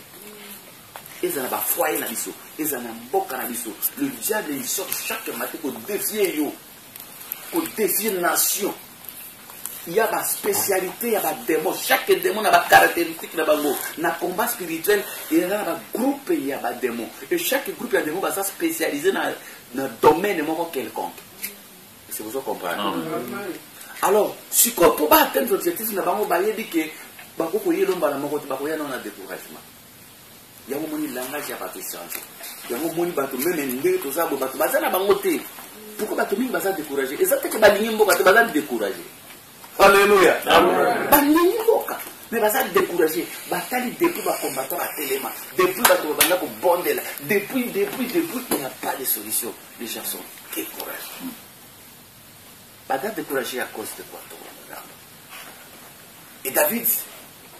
Ils ont un foyer dans l'issue, ils ont un beau cannabis. Le diable, il sort chaque matin pour défier eux, pour défier la nation. Il y a ma spécialité, il y a ma démon. Chaque démon a ma caractéristique. Dans le combat spirituel, il y a un groupe, il y a ma démon. Et chaque groupe, il y a un démon va spécialiser dans le domaine quelconque. C'est vous ça comprendre. Alors, si on peut pas atteindre l'objectif, il y a un dit que il y a un découragement. Il y a un langage qui n'a pas été changé. Il y a un même pourquoi tu vas décourager? Et ça fait que tu vas décourager. Alléluia. Mais vas être découragé. Bataille depuis le combattant à Téléma. Depuis le combattant pour Bondela. Depuis, il n'y a pas de solution. Les gens sont découragés. Bataille découragé à cause de quoi? Et David,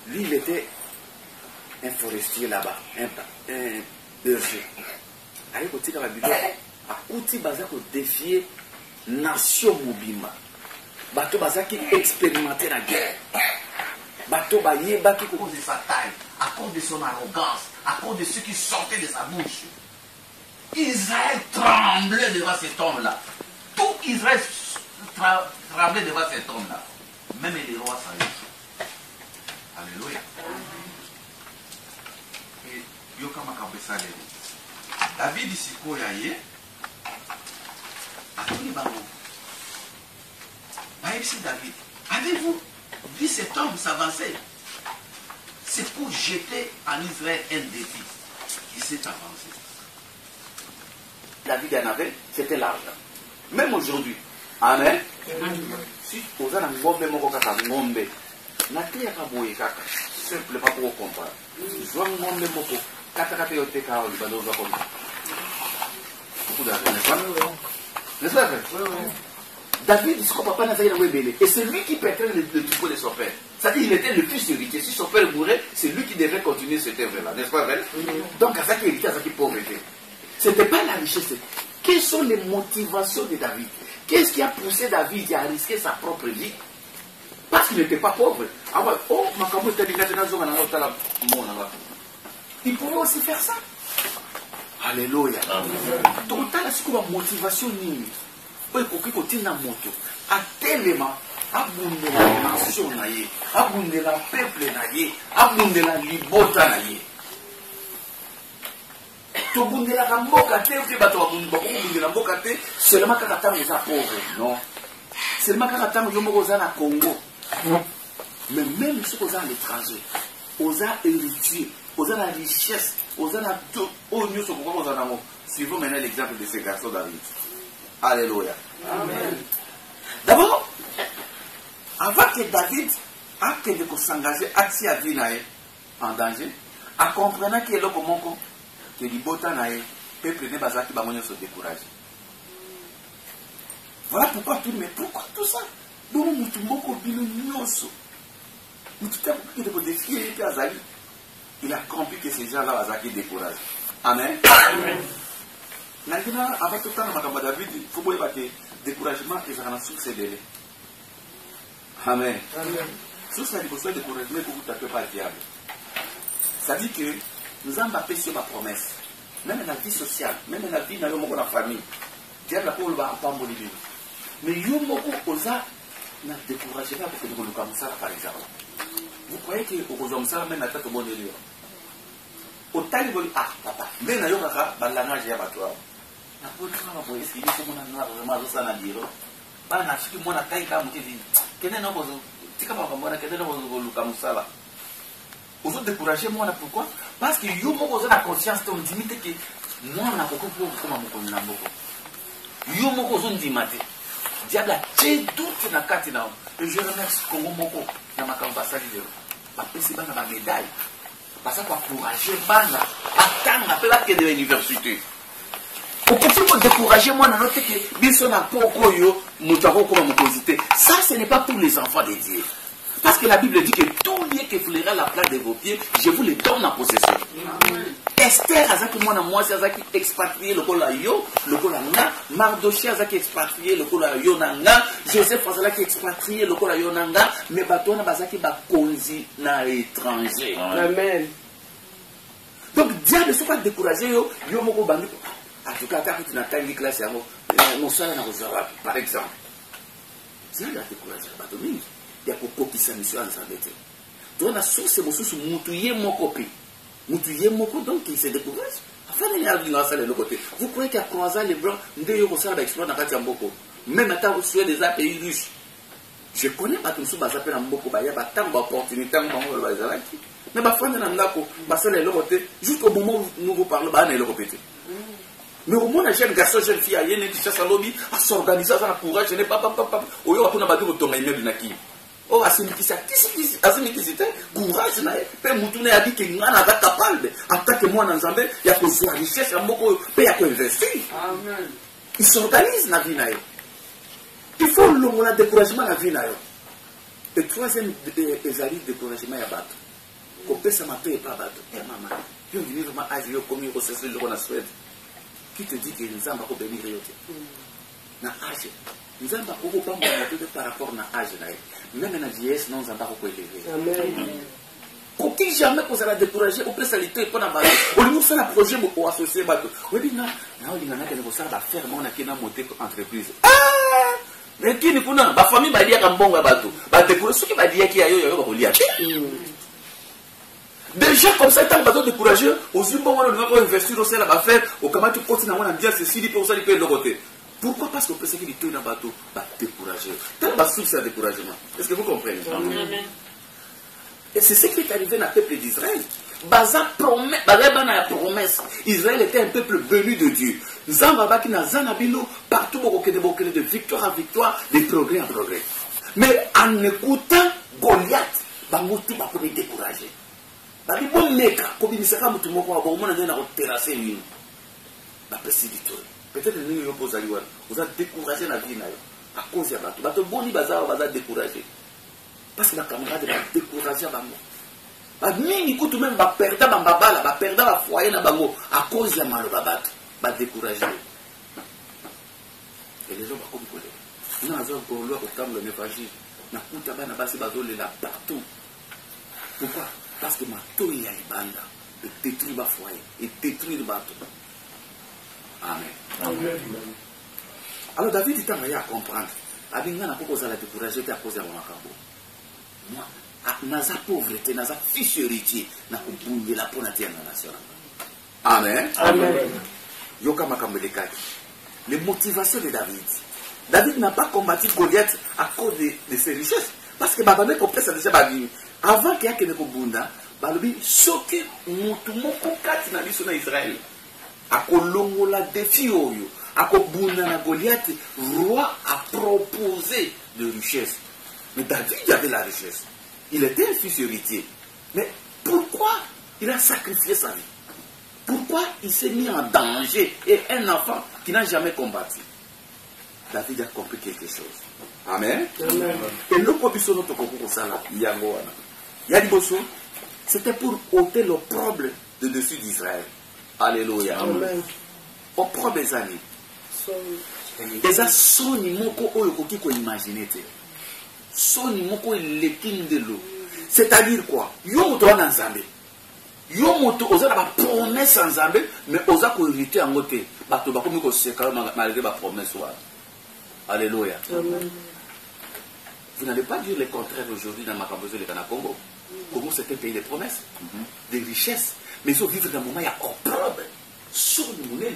lui, il était un forestier là-bas, un berger. Avec côté de la Bible, à côté de défier nation Mobima. Bateau qui expérimentait la guerre. Bateau qui cause de sa taille, à cause de son arrogance, à cause de ce qui sortait de sa bouche. Israël tremblait devant cet homme-là. Tout Israël tremblait devant cet homme-là. Même les rois s'en. Alléluia. Et Yokama Kabesa David ici, Koyaye, a tout les ballons. David, avez-vous vu cet homme s'avancer? C'est pour jeter en Israël un défi. Il s'est avancé. David en avait, c'était l'argent. Même aujourd'hui. Amen. Si vous avez un ngombe, ngombe, natia kaboye kaka, simple pas pour comprendre. Joa ngombe moko, kata yote kao libano za komi. Beaucoup d'argent, n'est-ce pas? David, et c'est lui qui perdait le troupeau de son père. C'est-à-dire qu'il était le fils héritier. Si son père mourait, c'est lui qui devait continuer cette œuvre-là. N'est-ce pas vrai? Donc, à ça qui héritait, à ça qui pauvreté. Ce n'était pas la richesse. Quelles sont les motivations de David? Qu'est-ce qui a poussé David à risquer sa propre vie? Parce qu'il n'était pas pauvre. Il pouvait aussi faire ça. Alléluia. Donc, tu as la motivation nini. Kotina moto atelema abundela nation na ye abundela peuple na ye abundela libota na ye to bundela ka mboka te pe bato bundela mboka te seulement kaka tango za pauvre non seulement kaka tango yo moko za na Congo mais même si vous êtes à l'étranger vous êtes héritier vous êtes la richesse vous êtes la tout au mieux sur pourquoi vous en avez suivons maintenant l'exemple de ces garçons David. Alléluia. Amen. D'abord, avant que David a s'engager à sa vie en danger, en comprenant que le comment que l'ibota nae peuple ne bazaki bangonyo se décourage. Voilà pourquoi tout, mais pourquoi tout ça? Donc mutu moko bino nyonso. Mutu tapu que de défier et azali. Il a compris que ces gens-là bazaki découragent. Amen. Amen. Maintenant, avant tout le temps, David, il faut voir que le découragement est un succès de l'année. Amen. Sous ça, il faut décourager, mais vous ne tapez pas le diable. Ça dit que nous avons appelé sur ma promesse. Même dans la vie sociale, même dans la vie dans la famille. Diable n'a pas le bas en temps. Mais il y a beaucoup n'a découragé là parce que nous comme ça par exemple. Vous croyez que au Rosomsa même à tête au bon délire. Au talibol ah papa, mais na yoka ba langage ya bato. Na poto na boye si il faut mona na vraiment ça na dire. Ba na fiki mona kai ka mutili. Kene na bozo tika ba mona kene na bozo luka musala. Vous découragez moi là pourquoi? Parce que yo moko za la conscience ton limite que moi na koko comme mon na mboko. Yo moko zo ndimate. Diable a tout na kati na. Et je remercie Congo moko na makamba sali leo. Ba pesi bana ba médaille. Parce qu'on encourager bana attendre après la que de l'université. Au contraire pour décourager moi dans notre que biso na poko yo mutako comme mokozité. Ça ce n'est pas pour les enfants de Dieu. Parce que la Bible dit que tout lieu qui fleura la plaque de vos pieds, je vous le donne en possession. Esther azaki mwana mwasi azaki expatrié lokola yo lokola nga, Mardoché azaki expatrié lokola yo nanga, Joseph azaki expatrié lokola yo nanga, mais batona bazaki bakonzi na étranger. Amen. Donc diable soit pas découragé yo moko bangi. En tout cas quand tu n'attends pas classe yango, mon sala na reserve par exemple. C'est la découragé bato mingi. Ya kokopisa mission ensemble te. Tu as source mosusu mutuye moko pe. Mutuye moko donc il se décourage. Enfin il y a une salle de l'autre côté. Vous croyez qu'à croiser les blancs, ndeyo ko sala ba exploit na kati ya mboko. Même attends sur des pays riches. Je connais pas tout ça ba appelle en mboko ba ya ba tant opportunité en ba zalaki. Mais ba fanda na ndako ba sala de l'autre côté jusqu'au moment où nous vous parlons ba na le répéter. Mais au moins, un jeune garçon, jeune fille, il y a une chasse à lobby, à s'organiser, à s'en courage, je n'ai pas, au lieu de battre ton immeuble naki. Oh, Asimikisa, courage, Père Moutoune a dit que nous sommes capables, en tant que moi, dans Zambé, il y a que la richesse, il y a que investir. Amen. Il s'organise dans la vie. Il faut le découragement dans la vie. Le troisième découragement, il y a battu. Qu'on peut ça m'appeler pas battu. Eh, maman, je vais venir vraiment agir comme il faut se faire le Suède. Qui te dit que nous sommes pas bénis na âge nous sommes pas beaucoup par rapport à âge même na vieillesse nous sommes pas beaucoup élevés. Amen. Aucun jamais qu'on s'est découragé au plus salité pour na base au niveau ça la projet au associé bateau oui non na oli na que nous ça va faire mon akina monter entreprise mais qui ni kuna ba famille ba dia kambonga bateau ba décourager ce qui ba dia qui ayo yo ba kolia déjà comme ça tant bateau découragé aux bon on va investir au là va faire au comment tu continues à bien c'est si pour ça il peut le côté. Pourquoi? Parce qu'on peut se dire qu'il y a un bateau, va décourager. Tel va source à découragement. Est-ce que vous comprenez? Amen. Et c'est ce qui est arrivé dans le peuple d'Israël. Baza promesse. Israël était un peuple béni de Dieu. Zambabaki na Zanabilo, partout de victoire à victoire, de progrès en progrès. Mais en écoutant Goliath, Bamoutou va pouvoir décourager. Babi bon meka, comme il sera moutou moko, bon mon a terrassé lui. Ba précis du tout. Peut-être que nous vous avez découragé la vie à cause de ça. Bato boni bazar va décourager. Parce que ma camarade va décourager bango. Ba mingi kutu même ba perda bambabala, ba perda ba foyer na bango à cause de malo babat, ba décourager. Et les gens va comme coller. Nous avons pour leur table l'évangile. Na kuta bana basi bazole là partout. Pourquoi? Parce que ma toya ibanda, de détruire ba foyer et détruire le bateau. Amen. Amen. Alors David dit à comprendre. Abinga na koko zala décourager à cause de mon makambo. Moi, naza pauvreté, naza fils héritier, na kubunye la pona tia na nation. Amen. Amen. Yoka makambo de kaki. Les motivations de David. David n'a pas combattu Goliath à cause de ses richesses. Parce que Babame comprend ça déjà Babine. Avant qu'il y ait que Bunda, Balobi, soki mutumoko kati na biso na Israël. Akolongo la défi oyo. Akobunda na Goliath, roi a proposé de richesse. Mais David avait la richesse. Il était un fils héritier. Mais pourquoi il a sacrifié sa vie? Pourquoi il s'est mis en danger? Et un enfant qui n'a jamais combattu. David a compris quelque chose. Amen. Amen. Et le copison notre concours sala yangoana. Yadiboso, c'était pour ôter l'opprobre de dessus d'Israël. Alléluia. Amen. Opprobre des années. Et ça soni moko oyo koki ko imaginer te. Soni moko lekin de l'eau. C'est-à-dire quoi? Yo moto wana nzambe. Yo moto oza na ba promesse nzambe, mais oza ko hériter en côté. Bato ba komi ko seka malgré ba promesse wa. Alléluia. Amen. Vous n'allez pas dire le contraire aujourd'hui dans Makambozo et dans Congo. Congo, c'est un pays de promesses, de richesses. Mais ils vivent dans un moment, il y a opprobre. Sur le moulin.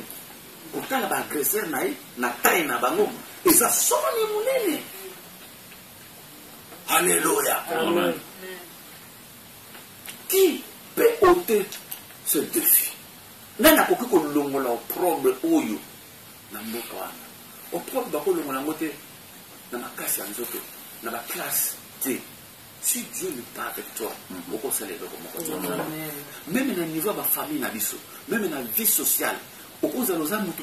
Pourtant, il y a un agresseur, na taille, na bango. Et ça sort le moulin. Alléluia. Amen. Qui peut ôter ce défi? Nana koki kolongola opprobre oyo na mboka wana. Opprobre bakolongola ngote na makasi ya nzoto, na ba classe T. Si Dieu n'est pas avec toi, même dans le niveau de la famille, même dans la vie sociale, au cause de nos amis,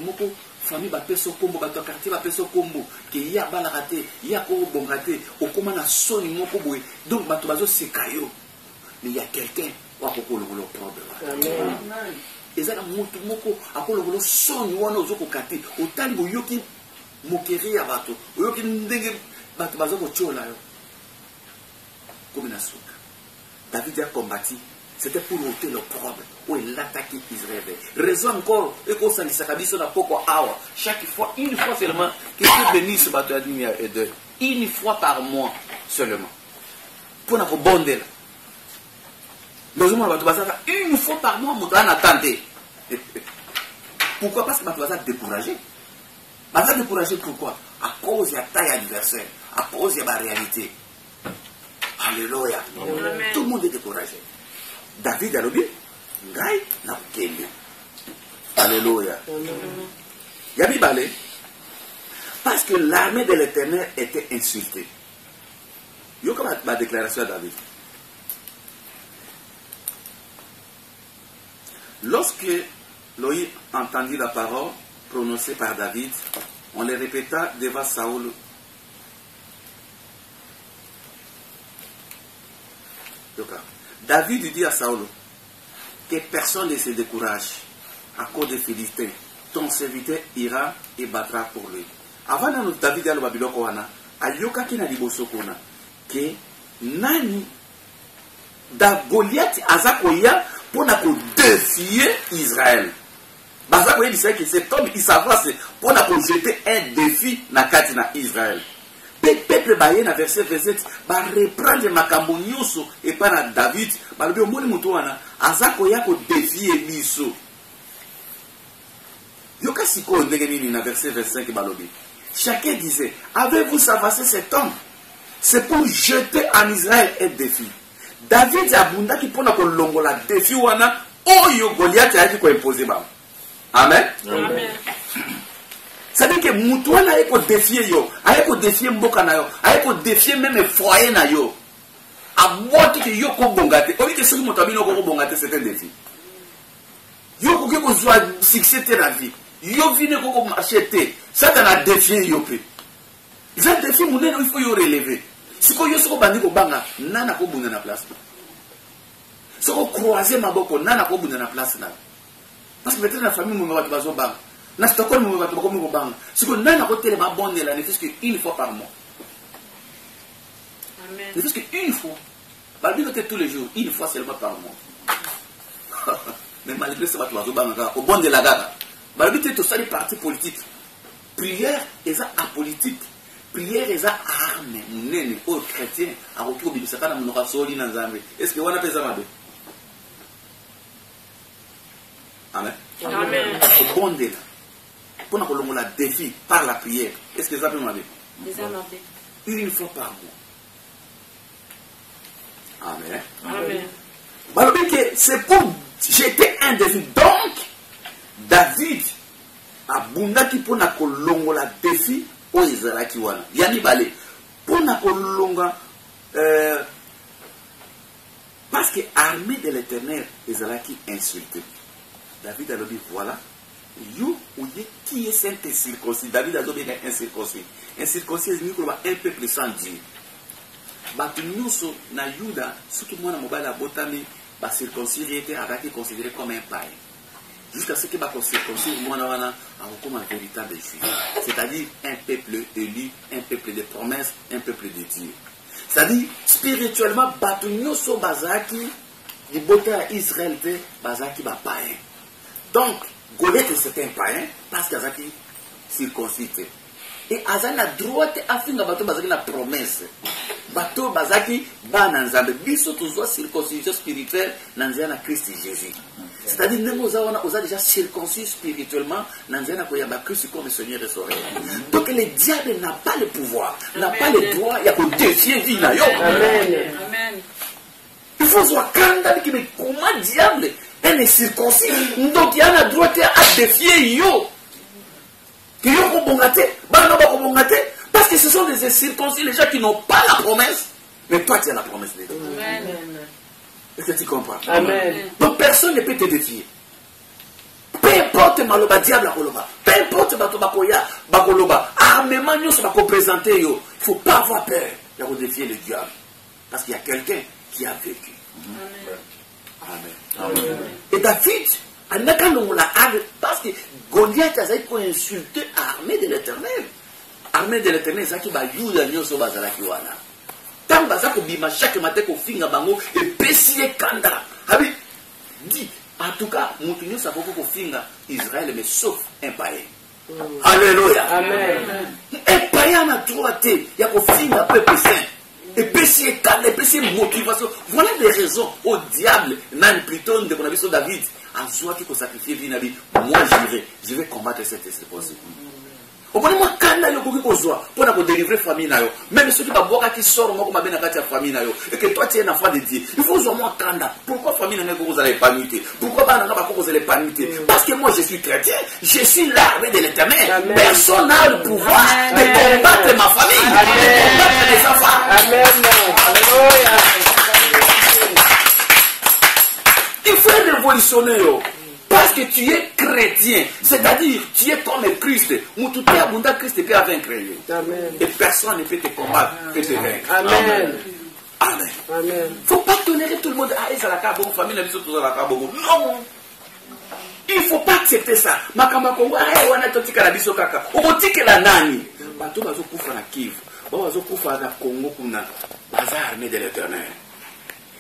famille va faire son combo, va quartier va faire son combo, qu'il y a bal raté, il y a bon raté, au comment on a sonné mon combo. Donc, bateau c'est caillou. Mais il y a quelqu'un qui a le problème. Et ça, moko a le son, ou on a le kati, au temps où yoki moquerie à bateau, ou yoki ndenge bateau bazo chola. Comme une souka. David a combattu, c'était pour ôter le problème, où il attaquait Israël. Raison encore, et qu'on s'en dit, ça n'a pas quoi. Chaque fois, une fois seulement, que Dieu bénisse ce bateau à lumière et deux. Une fois par mois seulement. Pour nous bondir. Une fois par mois, on a attendu. Pourquoi? Parce que bateau a découragé. Bateau a découragé pourquoi? À cause de la taille adversaire, à cause de la réalité. Alléluia. Tout le monde est découragé. David a dit, Ngai na kende. Alléluia. Yabi Balé. Parce que l'armée de l'Éternel était insultée. Yo comme ma déclaration à David. Lorsque Loïc entendit la parole prononcée par David, on les répéta devant Saoul. David dit à Saoul que personne ne se décourage à cause des Philistins. Ton serviteur ira et battra pour lui. Avant de David à Babiloko wana, ayoka ki na liboso kona que nani da Goliath azakoya pour na ko défier Israël. Bazakoya dit que cet homme il s'avance pour na ko jeter un défi na kati na Israël. Peuple baye na verset 27 va reprendre makambo nyonso et pas na David ba lobi omoni mutu wana azako yako défier biso. Yoka siko ndenge nini na verset 25 ba lobi. Chacun disait, avez-vous savancé cet homme? C'est pour jeter en Israël un défi. David abunda ki pona ko longola défi wana oyo Goliath a dit ko imposer ba. Amen. Amen. Ça veut dire que Moutouana a été défié, a été défié Mboka na yo, a été défié même le foyer na yo. A moi que yo ko bongate, on dit que ce qui motabi no ko bongate c'est un défi. Yo ko ko zo succès te la vie. Yo vine ko acheter, ça t'a défié yo pe. Ils ont défié monene il faut yo relever. Si ko yo soko bandi ko banga, nana ko bunda na place. Soko croiser maboko, nana ko bunda na place na. Parce que peut-être la famille mo ba bazo banga. Na Stockholm mo bato ko banga. Siko nana ko tele ba bonne la ne fait qu'une fois par mois. Amen. Ne fait qu'une fois. Balbi noté tous les jours, une fois seulement par mois. Mais malgré ça bato bazo banga au bon de la gaga. Balbi te to sali parti politique. Prière est apolitique. Prière est arme nene aux chrétiens à retour de ça kana mnoka soli na nzambe. Est-ce que wana pesa mabe? Amen. Amen. Au bon de là. Pour nous la défi par la prière. Est-ce que ça peut m'aider? Une fois par mois. Amen. Amen. Alors, c'est pour jeter un défi. Donc, David a bundaki pour nous la défi au Israël qui wana. Yani balé. Pour nous parce que l'armée de l'Éternel, Israël qui insulté. David a dit voilà. You ou qui est saint circoncis? David a donné un circoncis. Un circoncis est un peuple sans Dieu. Batunyuso na Yuda, ce qui m'a mobile à botami, ba circoncis était considéré comme un païen. Jusqu'à ce que ba circoncis moi na comme un véritable juif. C'est-à-dire un peuple élu, un peuple de promesses, un peuple de Dieu. C'est-à-dire spirituellement batunyuso bazaki, di bota à Israël te bazaki ba païen. Donc Goliath c'est un païen parce qu'il a circoncis. et azali na droit afinga bato bazaki na promesse bato bazaki bana nzambe biso tozwa circoncision spirituelle na nzela na Christ Jésus. C'est-à-dire ndenge oza déjà circoncis spirituellement na nzela na koyamba Christ comme Seigneur et Sauveur. Donc le diable n'a pas le pouvoir, n'a pas le droit ya ko défier vie na yo. Amen. Amen. Il faut voir quand qui mais comment diable est circoncis donc il y a le droit à défier yo. Que yo ko bongate, bana ba ko bongate. Parce que ce sont des circoncis, les gens qui n'ont pas la promesse. Mais toi, tu as la promesse de Dieu. Amen. Est-ce que tu comprends? Amen. Donc personne ne peut te défier. Peu importe maloba diable akoloba. Peu importe bato bakoya bakoloba. Armement nous va présenter yo. Il ne faut pas avoir peur de défier le diable. Parce qu'il y a quelqu'un qui a vécu. Amen. Amen. Et David, parce que Goliath a insulté l'armée de l'Éternel. Armée de l'Éternel, c'est qui va jouer nyoso bazalaki wana. Tant bazako bima chaque matin ko finga bango et pesier kanda. Abi dit en tout cas, mutu nyoso boko ko finga Israël mais sauf un païen. Alléluia. Amen. Un païen a droité, il y a ko finga peuple saint. Et pesier kanda, et pesier motivation. Voilà des raisons au diable nan plutôt de mon avis David. En soi qui ko sacrifier vie nabi, moi je vais combattre cette possible. Au moins, moi, quand il y a pour délivrer la famille, même ceux qui sortent de la famille, et que toi tu es un enfant de Dieu, il faut voir moi quand. Pourquoi la famille n'a pas muté? Pourquoi vous n'allez pas muté? Parce que moi je suis chrétien, je suis l'armée de l'Éternel. Personne n'a le pouvoir de combattre ma famille, de combattre les enfants. Amen. Alléluia. Il faut révolutionner. Parce que tu es chrétien, c'est-à-dire tu es comme Christ. Christ peut vaincre. Et personne ne peut te combattre, peut te vaincre. Amen. Amen. Il ne faut pas tolérer tout le monde. Ah, ils ont la bonne famille, non. Il ne faut pas accepter ça. Makamba Kongo, ah, on a tout la biso kaka. On dit que la nani. Bato bazo kufa na Kivu. Bazo kufa na Congo kuna. Bazar armée de l'Éternel.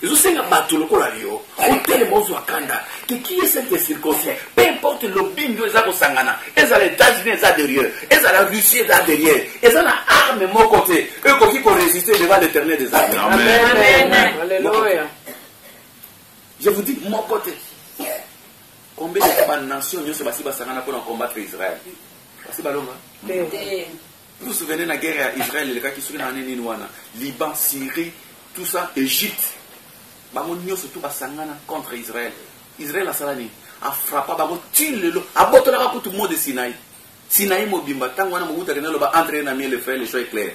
Ils ont fait un bateau, le colario. On telle mozo akanda. Qui est cette circoncis? Peu importe le bingo, ils ont sangana. Ils ont les États-Unis, ils ont derrière. Ils ont la Russie, ils ont derrière. Ils ont la arme de mon côté. Eux qui ont résisté devant l'Éternel des armées. Amen. Alléluia. Je vous dis, mon côté. Combien de nations nous sommes pour combattre Israël? Vous vous souvenez de la guerre à Israël, les gars qui sont dans Liban, Syrie, tout ça, Égypte. Nous surtout contre Israël. Israël a frappé, a botté tout le monde de Sinaï. Sinaï mobimba, tant qu'on a entré dans le frère, les choses sont claires.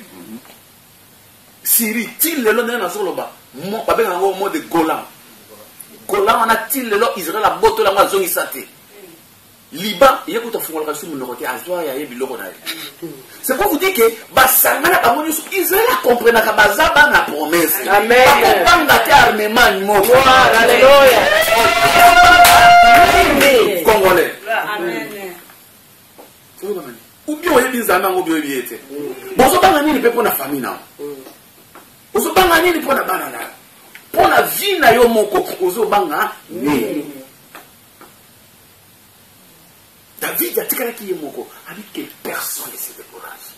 Syrie, til le long de la zone, en mode Golan. Golan, on a til le long, Israël a botté la zone isate. Liban, il y a tout à fait c'est pour vous dire que Israël a compris que la promesse. Amen. Alléluia. Congolais. Amen. Ou bien on est bizarre, ou bien on est bien. Bon, on va gagner pour la famille. On va gagner pour la banane. Pour la vie, na yo moko, on va gagner. David a dit qu'il y a moko avec que personne ne se décourage.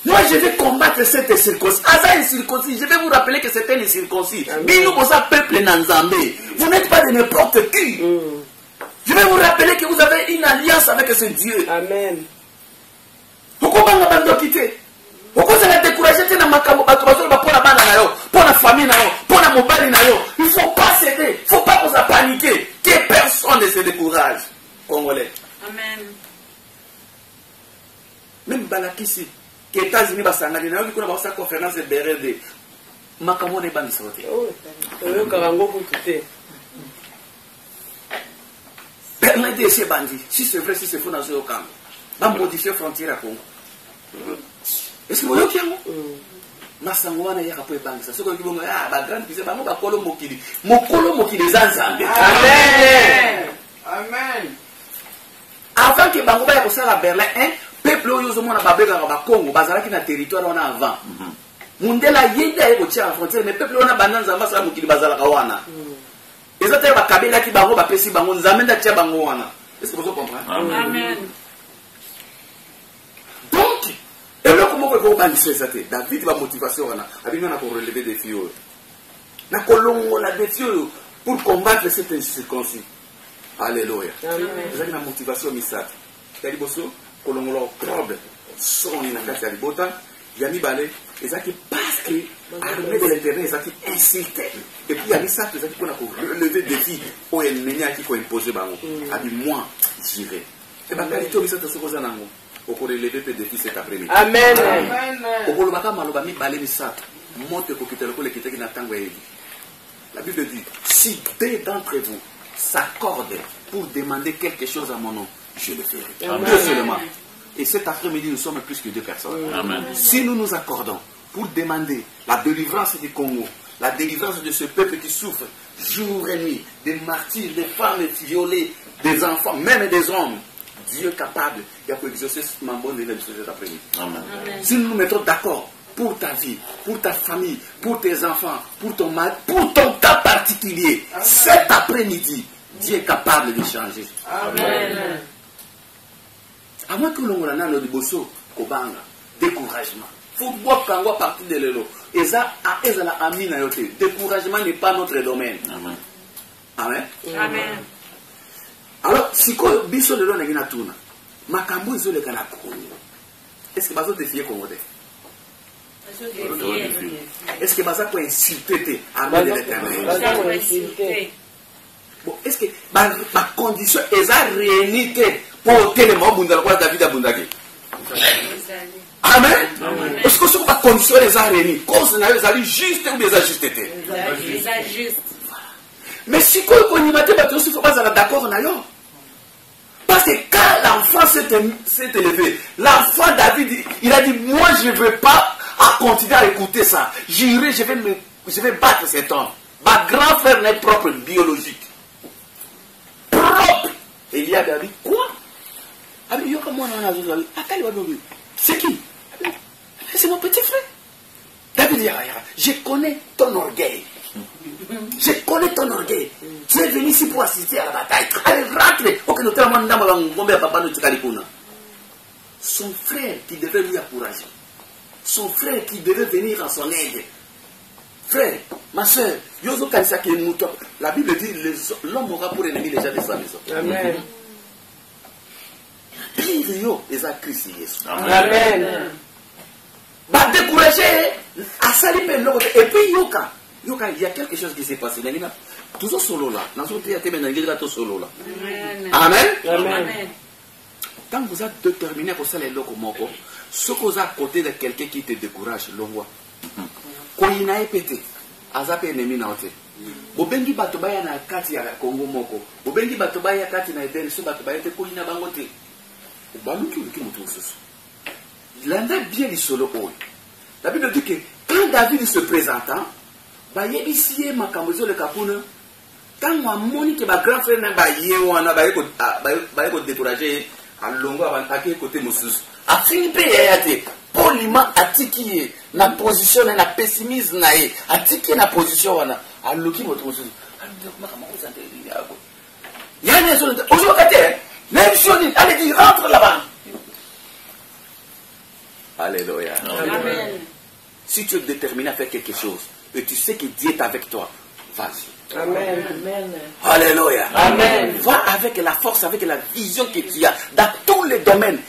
Moi je vais combattre cette circoncis. Je vais vous rappeler que c'était les circoncis. Bino bosa peuple nanzambe. Vous n'êtes pas de n'importe qui. Je vais vous rappeler que vous avez une alliance avec ce Dieu. Amen. Pourquoi vous n'avez pas quitté? Pourquoi vous avez découragé pour la bande, pour la famille, pour la mobile? Il ne faut pas céder, il ne faut pas vous paniquer. Que personne ne se décourage. Congolais. Amen. Même Balakisi, que les États-Unis vont s'engager, nous avons une conférence de BRD. Makamo ne bandi sauté. Permettez de ces bandits, si c'est vrai, si c'est faux dans ce camp, va modifier la frontière à Congo. Est-ce que vous voyez Masangwana ya kapo ebangisa soko kibongo ah ba grand pise bango ba kolo mokili zanzambe. Amen. Amen. Avant que bango ba ya kosala Berlin peuple oyo zo mona babeka ba Congo bazalaki na territoire wana avant. Mundela yenda eko tia la frontière mais peuple wana bananza mbasa mokili bazalaka wana. Ezate ba kabela ki bango ba pesi bango nzambe nda tia bango wana. Est-ce que vous comprenez? Amen. Donc, et là, comment vous allez ça? David va motivation, il a relever des défis. Il a des défis pour combattre cette incirconcis. Alléluia. Vous avez la motivation, Misat. Il y a des choses que l'on trouve. Son inakati à l'ibota, il y a mis balai, et ça qui parce que l'armée de l'intérieur, ils ont incité. Et puis il y a mis ça, ils ont relevé des défis au ennemi qui ont imposé. Il a dit, moi, j'irai. Et bien, quand il y a ce que vous avez au cours de relever des défis cet après-midi. Amen. Au cours de la malobami, balai, ça, monte pour quitter le coup, les quitter qui n'attendent pas. La Bible dit, si deux d'entre vous s'accordent pour demander quelque chose à mon nom, je le ferai. Deux seulement. Et cet après-midi, nous sommes plus que deux personnes. Amen. Si nous nous accordons pour demander la délivrance du Congo, la délivrance de ce peuple qui souffre jour et nuit, des martyrs, des femmes violées, des enfants, même des hommes, Dieu est capable, il y a pour exaucer ce mambo de cet après-midi. Amen. Si nous nous mettons d'accord pour ta vie, pour ta famille, pour tes enfants, pour ton mari, pour ton cas particulier, cet après-midi, Dieu est capable de changer. Amen. À moins que l'on ait un bosso, kobanga, découragement. Football kango à partir de l'élo. Et ça, découragement n'est pas notre domaine. Amen. Amen. Amen. Alors, si ko biso lelo na gina tuna, makambo izo le kana ko. Est-ce que bazo défier Congolais? Est-ce que bazo ko insulter armée de l'Éternel? Bon, est-ce que ma condition est à réunité pour tellement bundal quoi David a bundagi? Amen. Est-ce que ce ma condition est à réunir? Cause na yo juste ou bien juste? Mais si quoi qu'on y mette pas faut pas être d'accord na yo. Parce que quand l'enfant s'est élevé, l'enfant David, il a dit moi je ne veux pas continuer à écouter ça. J'irai, je vais battre cet homme. Ma grand frère n'est propre biologique. Propre. Et il y a David, quoi? C'est qui? C'est mon petit frère. David dit, je connais ton orgueil. Je connais ton orgueil. Tu es venu ici pour assister à la bataille. Allez, rentre. Son frère qui devait lui encourager. Son frère qui devait venir en son aide. Frère, ma soeur, la Bible dit l'homme aura pour ennemi les gens de sa maison. Amen. Pire yo, les a Christ Jésus. Amen. Bah découragé, à saliper l'autre. Et puis yoka, il y a quelque chose qui s'est passé. Toujours solo là. Solo là. Amen. Amen. Quand vous êtes déterminé pour ça les locaux moko, ce que vous êtes à côté de quelqu'un qui te décourage, l'envoi. Quand il n'a pété, azape ennemi na ote. Bobengi batobaya na kati ya Congo moko. Bobengi batobaya kati na Eden, so batobaya te ko ina bangote. Baluki uki mutu susu. Landa bien lisolo oy. La Bible dit que quand David se présenta, ba yebisie makambozo le kapuna, quand moi moni que ba grand frère na ba yewana ba ko décourager à longo avantage côté mususu. A fini pe yate. Poliment atiki na position na pessimisme na ye atiki na position wana aluki moto mususu yana zo aujourd'hui même si on dit allez dire rentre là-bas. Alléluia. Amen. Si tu es déterminé à faire quelque chose et tu sais que Dieu est avec toi, vas-y. Amen. Amen. Alléluia. Amen. Va avec la force, avec la vision que tu as dans tous les domaines.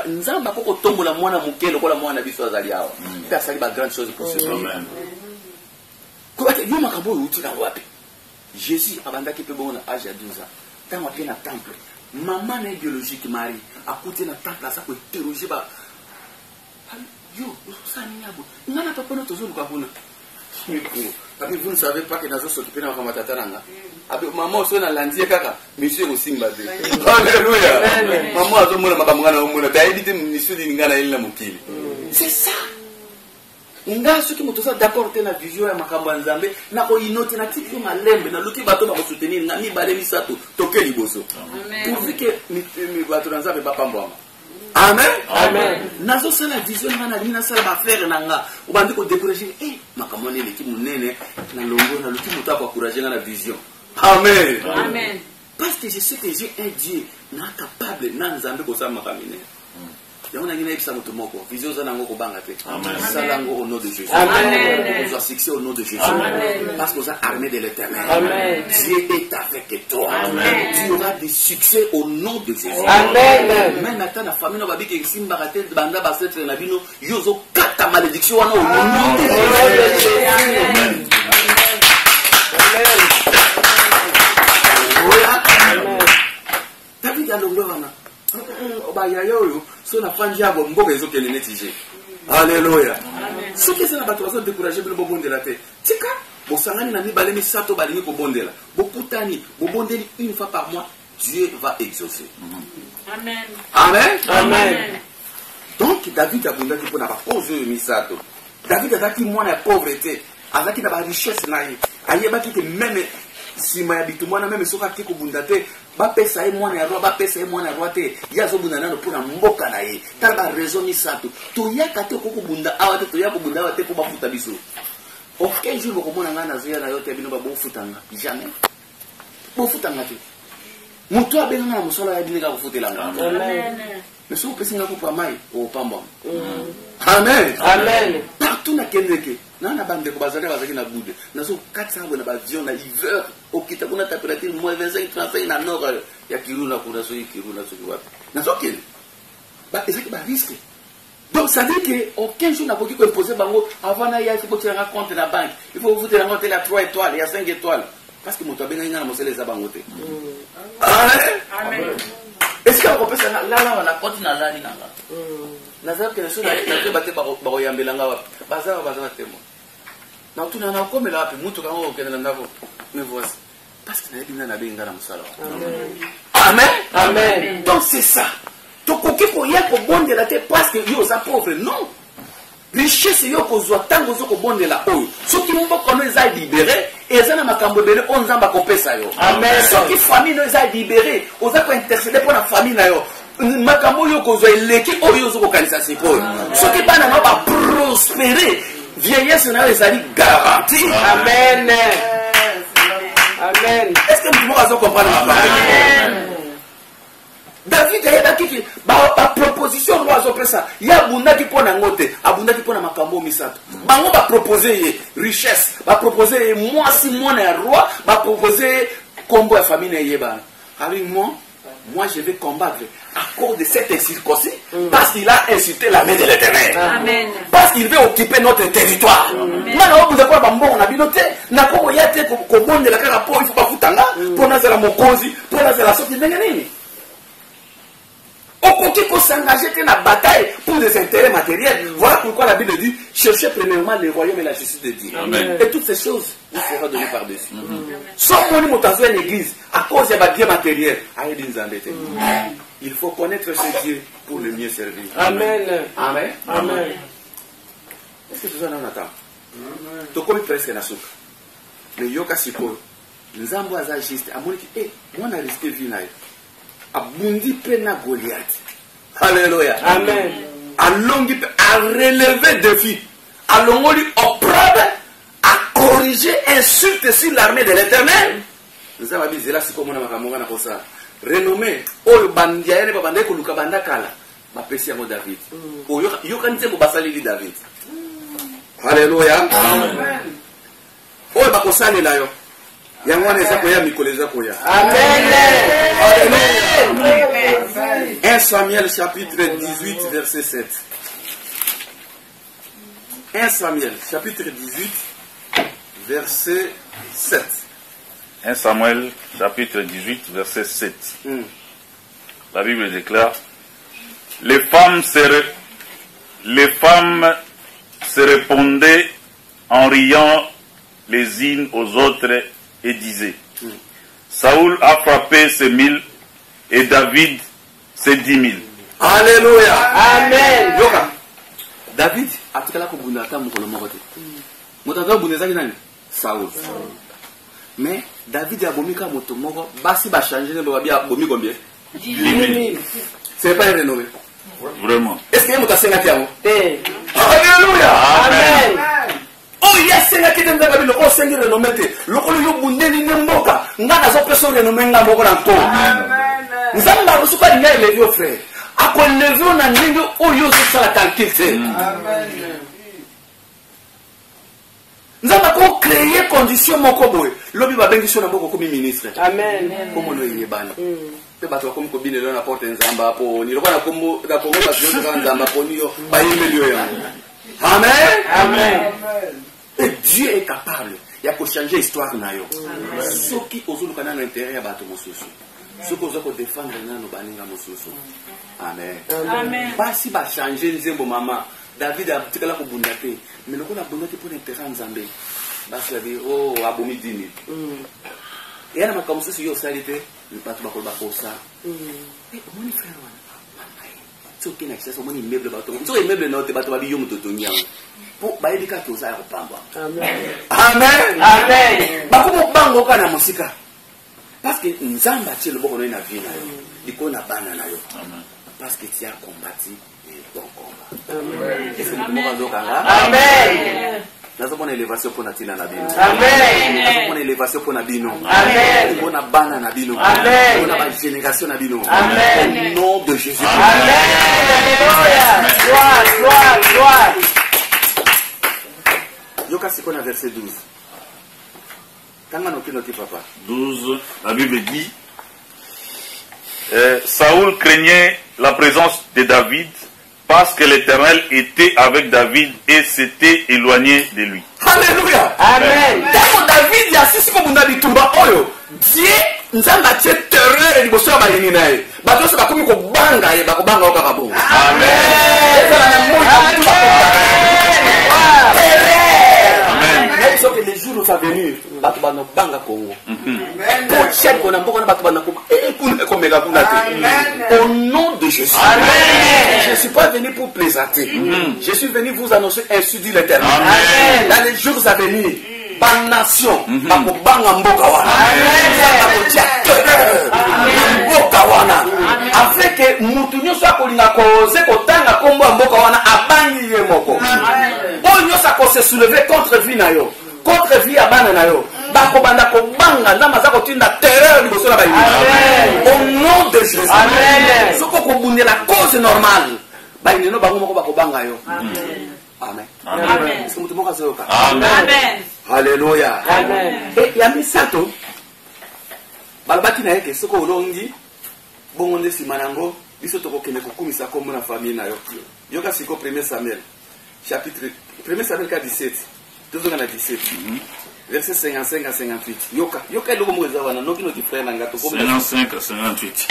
Nzamba koko tombola mwana mukelo kola mwana biso azali awa. Ça c'est une grande chose pour ce monde. Amen. Quoi que yuma kabo uti na wapi? Jésus abandaki pe bona âge à 12 ans. Quand on vient na temple, maman est biologique Marie, à côté na temple ça pour interroger ba yo, ça ni abo. Ngana papa no tozo lukabuna. Vous ne savez pas que nous sommes occupés dans la tataranga. Maman, on a lundi, monsieur aussi m'a dit. Alléluia. Maman, c'est ça. Nga ceux qui m'ont d'accord avec la vision et ma campagne, na ko inote na tipi malembe na luki bato ba soutenir na mi balemi sato toke liboso. Pourvu que mi bato na nzambe ba pambwa. Amen. Amen. Nazo sala vision na nina sala ba faire nanga. Ubandi ko décourager makamone l'équipe munene na longo na luki muta ko encourager na vision. Amen. Amen. Parce que je sais que j'ai un Dieu capable de nous amener. Il y a une vision au nom de Jésus. Nous avons succès au nom de Jésus. Parce que nous avons armé de l'éternel. Dieu est avec toi. Tu auras des succès au nom de Jésus. Même maintenant, la famille n'a pas dit que si nous avons banda basset na bino, yozo kata malédiction au nom de Jésus. Amen. David a l'ongorana. So na fanji abo mboka ezo kele netije. Alléluia. Ce qui est na batwazo décourager bilo bondela te. Tika bo sangani na mibale misato balingi ko bondela. Bokutani, bo bondeli une fois par mois, Dieu va exaucer. Amen. Amen. Amen. Donc David a bondaki pour na ba cause misato. David a daki mwana ya pauvreté, azaki na ba richesse na ye. Ayeba ki te même si ma yabitu mwana même soka ki ko bundate. Ba pesa e mwana ya roi, ba pesa e mwana ya roi te. Ya zo bunda nano pona mboka na ye. Tala ba raison misato. To yaka te ko bunda awa te, to yaka bunda awa te ko ba futa biso. Aucun jour ko mona ngana zo ya na yote bino ba bo futanga. Jamais. Bo futanga te. Mutu abenga na musala ya binika ko futela ngana. Amen. Mais so pesi ngako pa mai o pamba. Amen. Amen. Partout na kendeke. Nana bande ko bazale bazaki na bude. Nazo 400 na ba avion na hiver. Okita kuna température moins 25 35 na nord ya Kiruna kuna so Kiruna so wapi. Nazo kile. Ba ezaki ba risque. Donc ça dit que aucun jour n'a pas pu imposer bango avant na ya il faut que tu aies un compte na banque. Il faut vous tenir un hôtel à 3 étoiles, il y a 5 étoiles parce que moto benga ngana mosele za bangote. Amen. Amen. Est-ce qu'on peut ça là on a compte na là ni nanga. Nazar que les choses na baté ba yambela nga bazaba temo. Na tuna na ko mela api mutu kango okenda ngavo. Mais voici parce que na yebina na benga na musala. Amen. Amen. Donc c'est ça. Tokoki ko yako bondela te parce que yo za pauvre non. Richesse yo ko zwa tango zo ko bondela oyo. Soki mboko no eza libéré, eza na makambo bele onzamba ko pesa yo. Amen. Soki famille no eza libéré, oza ko intercéder pour la famille na yo. Makambo yo ko zwa eleki oyo zo ko kanisa sikoyo. Soki bana no ba prospérer, vieillesse na yo ezali garantie. Amen. Amen. Est-ce que vous pouvez comprendre ma parole? Amen. David a dit ba proposition loi zo pesa ya bundaki pona ngote abundaki pona makambo misato bango ba proposer ye richesse ba proposer ye moi si mwana ya roi ba proposer combo ya famille na yeba avec moi je vais combattre à cause de cette circonstance parce qu'il a insulté la main de l'Éternel. Amen. Parce qu'il veut occuper notre territoire. Nana obuza kwa bambongo na binote na ko yate ko bonde la kaka po il faut pas futanga pona za la mokonzi pona za la sortie ndenge nini. On peut s'engager dans la bataille pour des intérêts matériels. Voilà pourquoi la Bible dit cherchez premièrement le royaume et la justice de Dieu. Amen. Et toutes ces choses vous seront données par-dessus. Sauf qu'on est une église à cause des biens matériels. Il faut connaître ce Dieu pour le mieux servir. Amen. Amen. Amen. Est-ce que tu en attends? Tu connais presque la soupe. Le yoga siko. Nous avons un juste. À mon équipe, moi, on a risqué vie. Abundi pena Goliath. Alléluia. Amen. Alongi à relever défi. Alongoli opprobre à corriger insulte sur l'armée de l'Éternel. Nous avons dit là c'est comme on a makamanga na kosa. Renommé oyo bandia ene babanda ko luka banda kala. Ba pesi yango David. Oyo yo kanite ko basali David. Alléluia. Amen. Oyo ba kosali la yo. Amen. 1 Samuel chapitre 18 verset 7. 1 Samuel chapitre 18 verset 7. 1 Samuel chapitre 18 verset 7. La Bible déclare: les femmes se répondaient en riant les unes aux autres et disait: Saoul a frappé ses 1000 et David ses 10 000. Alléluia. Amen. Yoka. David a tout à l'heure qu'on a tant de moralité. Motaga bunezaki nani? Saoul. Mais David a bomi ka moto moko basi ba changer ne ba bia bomi combien? 10 000. C'est pas rénové. Vraiment. Est-ce que moto senga tiamo? Alléluia. Amen. Oh, il y a 5 qui ont été renommés. Le renommé, le renommé, ngana zo peso renommé nga moko na nko nzamba rusuka linga élevé au frère ako élevé na ndenge oyo so la calcul c'est nzamba ko créer condition moko boye lobi ba bengi so na moko comme ministre Amen. comme no yebana pe bato comme ko binelo na porte nzamba po ni lokona kombo da kongo ba byo ka nzamba po niyo ba yemelio ya amen Amen. et Dieu est capable ya ko changer histoire na yo soki ozuluka na intérêt ya bato mosusu soki ozako défendre nano baninga mosusu amen Amen. basi ba changer nzembo mama David a tikala ko bunda te mais lokona bunda te pour intérêt nzambe basi ya bi oh abomi dini et ana makamu sisi yo salite bato bakolo bakosa et omoni frère wana soki na kisa omoni immeuble bato soki immeuble na te bato babi yo mutoto nyama po ba edika to za kopamba Amen. amen Amen. bakumo bango kana musika parce que nzamba tie le boko na vie na yo liko na bana na yo parce que tu as combattu et bon combat Amen. est-ce que vous pouvez Amen. nazo mona élévation pour natina na bino Amen. nazo mona élévation pour na bino Amen. pour na bana na bino Amen. pour na ba génération na bino Amen. au nom de Jésus Amen. Alléluia. Gloire, gloire, gloire. yoka sikona verset 12 kanga no kino ti papa 12, la Bible dit Saoul craignait la présence de David parce que l'Éternel était avec David et s'était éloigné de lui. Alléluia. Amen. Tant David ya sisi ko bunda bitumba oyo Dieu nzamba tie terreur liboso ya balini na ye bato so bakomi ko banga ye bakobanga o kaka bongo Amen. Même sauf que les jours sont venus bato bana banga Congo pour check on a beaucoup bato bana ko mega kuna te au nom de Jésus. Amen. Je ne suis pas venu pour plaisanter. Je suis venu vous annoncer ainsi dit l'Éternel. Amen. Dans les jours à venir, par nation, bakobanga mboka wana. Bakotia terreur. Mboka wana. Afin que mutu nyonso akolinga koze kotanga kombo ya mboka wana abangi ye moko. Oyo nyonso akose soulever contre vie na yo. Contre vie ya bana na yo. Bakobanda kobanga nzamba za kotinda terreur liboso na bayini. Au nom de Jésus. Amen. Soko kobunde la cause normale. Bayini no bango moko bakobanga yo. Amen. Amen. Est-ce que mutu moko azoyoka? Amen. Alléluia. Amen. Et ya misato balabaki na yeke soko olongi bongo nde nsima nango biso tokokende kokumisa kombo na famille na yo yoka siko 1 Samuel chapitre 1 Samuel ka 17 tozonga na 17 verset 55 à 58 yoka eloko moko eza wana noki noti frère na nga 55 à 58.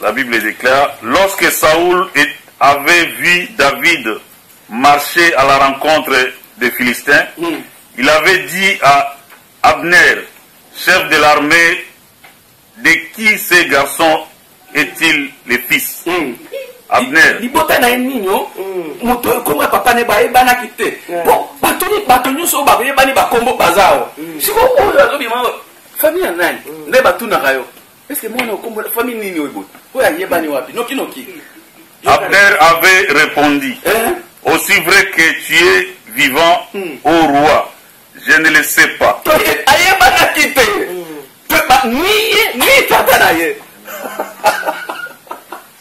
La Bible déclare, lorsque Saoul avait vu David marcher à la rencontre des Philistins, il avait dit à Abner, chef de l'armée, de qui ces garçons est-il les fils? Abner. libota na nino moto kombo papa ne bayebanaki te bon bato nyonso bayebani bakombo bazao siko oyo azobima famille ya nani nde batunaka yo eske mwana okombo famille nini oyo boye oyo ayebani wapi noki Abner avait répondu, aussi vrai que tu es vivant, ô roi, je ne le sais pas. ayebanaki te ni tata na ye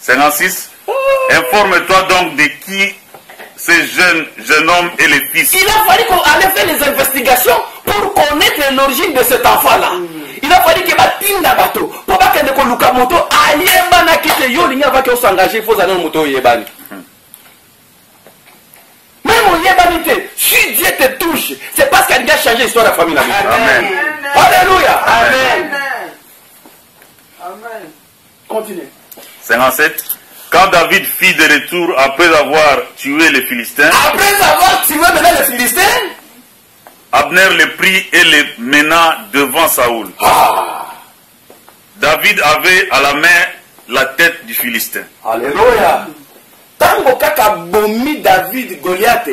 56. Informe-toi donc de qui ce jeune homme est le fils. il a fallu qu'on allait faire les investigations pour connaître l'origine de cet enfant-là. Il a fallu que batinda bato pour pas que ne luka moto ayebana kite yo linga va que s'engager il faut aller moto yebani. Même au yebani te si Dieu te touche c'est parce qu'il a changé l'histoire de la famille. Amen. Alléluia. Amen. Amen. Continue. 57. Quand David fit de retour après avoir tué les Philistins, Après avoir tué maintenant les Philistins, Abner le prit et le mena devant Saoul. David avait à la main la tête du Philistin. Alléluia. Tango kaka bomi David Goliath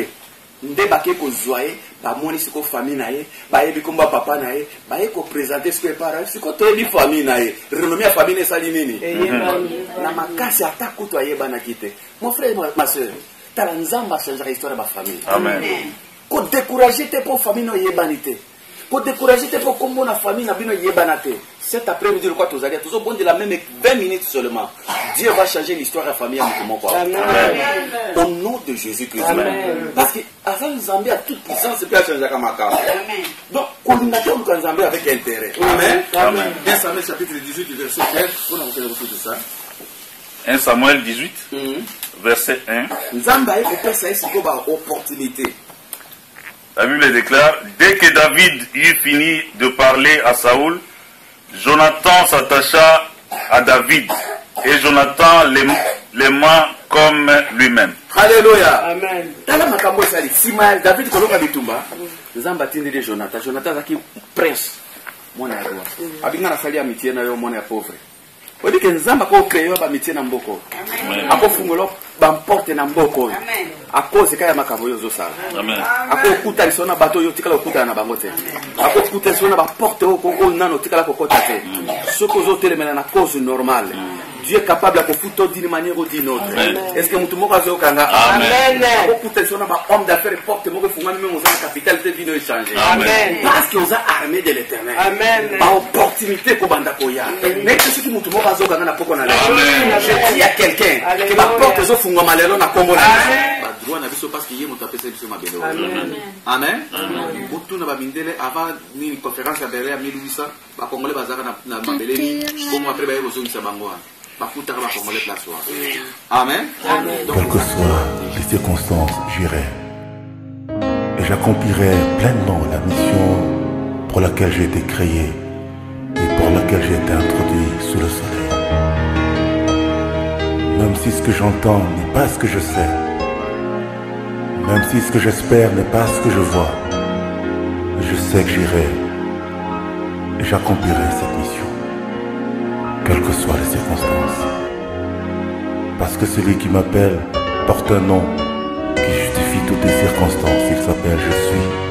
nde bake ko zoye ba moni siko famille na ye ba yebi komba papa na ye ba ye ko présenter siko para siko to yebi famille na ye renommé ya famille sali nini na makasi ata kuto ayeba na kite mon frère ma sœur tala nzamba changer l'histoire de ma famille. Amen. Ko décourager te pour famille no yebanité Pour décourager, il faut comme la famille n'a pas yébanate. Cet après-midi, le quoi tu as dit, tout bon de la même 20 minutes seulement. Dieu va changer l'histoire de la famille à mon corps. Au nom de Jésus-Christ. Parce que avant le Zambie a toute puissance, c'est pas changer comme un cas. Donc, coordinateur nous Zambie avec intérêt. Amen. Amen. 1 Samuel chapitre 18, verset 15. On a fait de ça. 1 Samuel 18, verset 1. Zambie a fait ça, opportunité. La Bible déclare, dès que David eut fini de parler à Saoul, Jonathan s'attacha à David et Jonathan l'aima comme lui-même. Alléluia. Amen. Tala makambo sali. Sima David kolonga bitumba. Nzamba tindile Jonathan. Jonathan zaki prince. Mwana ya roi. Abinga na sali amitié na yo mwana ya pauvre. Odi ke nzamba ko créer ba amitié na mboko. Ako fungolo ba porte na mboko. Amen. Ako sekaya makambo yo zo sala. Amen. Ako kuta lisona bato yo tikala kuta na bango te. Ako kuta lisona ba porte o ko nano tikala ko kota te. Soko zo telemena na cause normale. Dieu est capable de faire d'une manière ou d'une autre. Est-ce que nous avons fait Amen. Homme d'affaires porte même aux capital de vie échanger. Parce qu'ils ont armé de l'éternel. Amen. Par opportunité pour Bandakoya. Mais ce qui nous avons fait je dis à quelqu'un que ma porte est fungwa malelo na Congo. Droit na biso parce qu'il y a mon tapé biso mabelo. Amen. Beaucoup na babindele avant une conférence à Berlin en 1800, ba Congolais bazaka na mabeleli comme après ba erozo ngisa bangwa. Amen. Quelles que soient les circonstances, j'irai. Et j'accomplirai pleinement la mission pour laquelle j'ai été créé et pour laquelle j'ai été introduit sous le soleil. Même si ce que j'entends n'est pas ce que je sais, même si ce que j'espère n'est pas ce que je vois, je sais que j'irai et j'accomplirai cette mission. Quelles que soient les circonstances. Parce que celui qui m'appelle porte un nom qui justifie toutes les circonstances. Il s'appelle Je suis.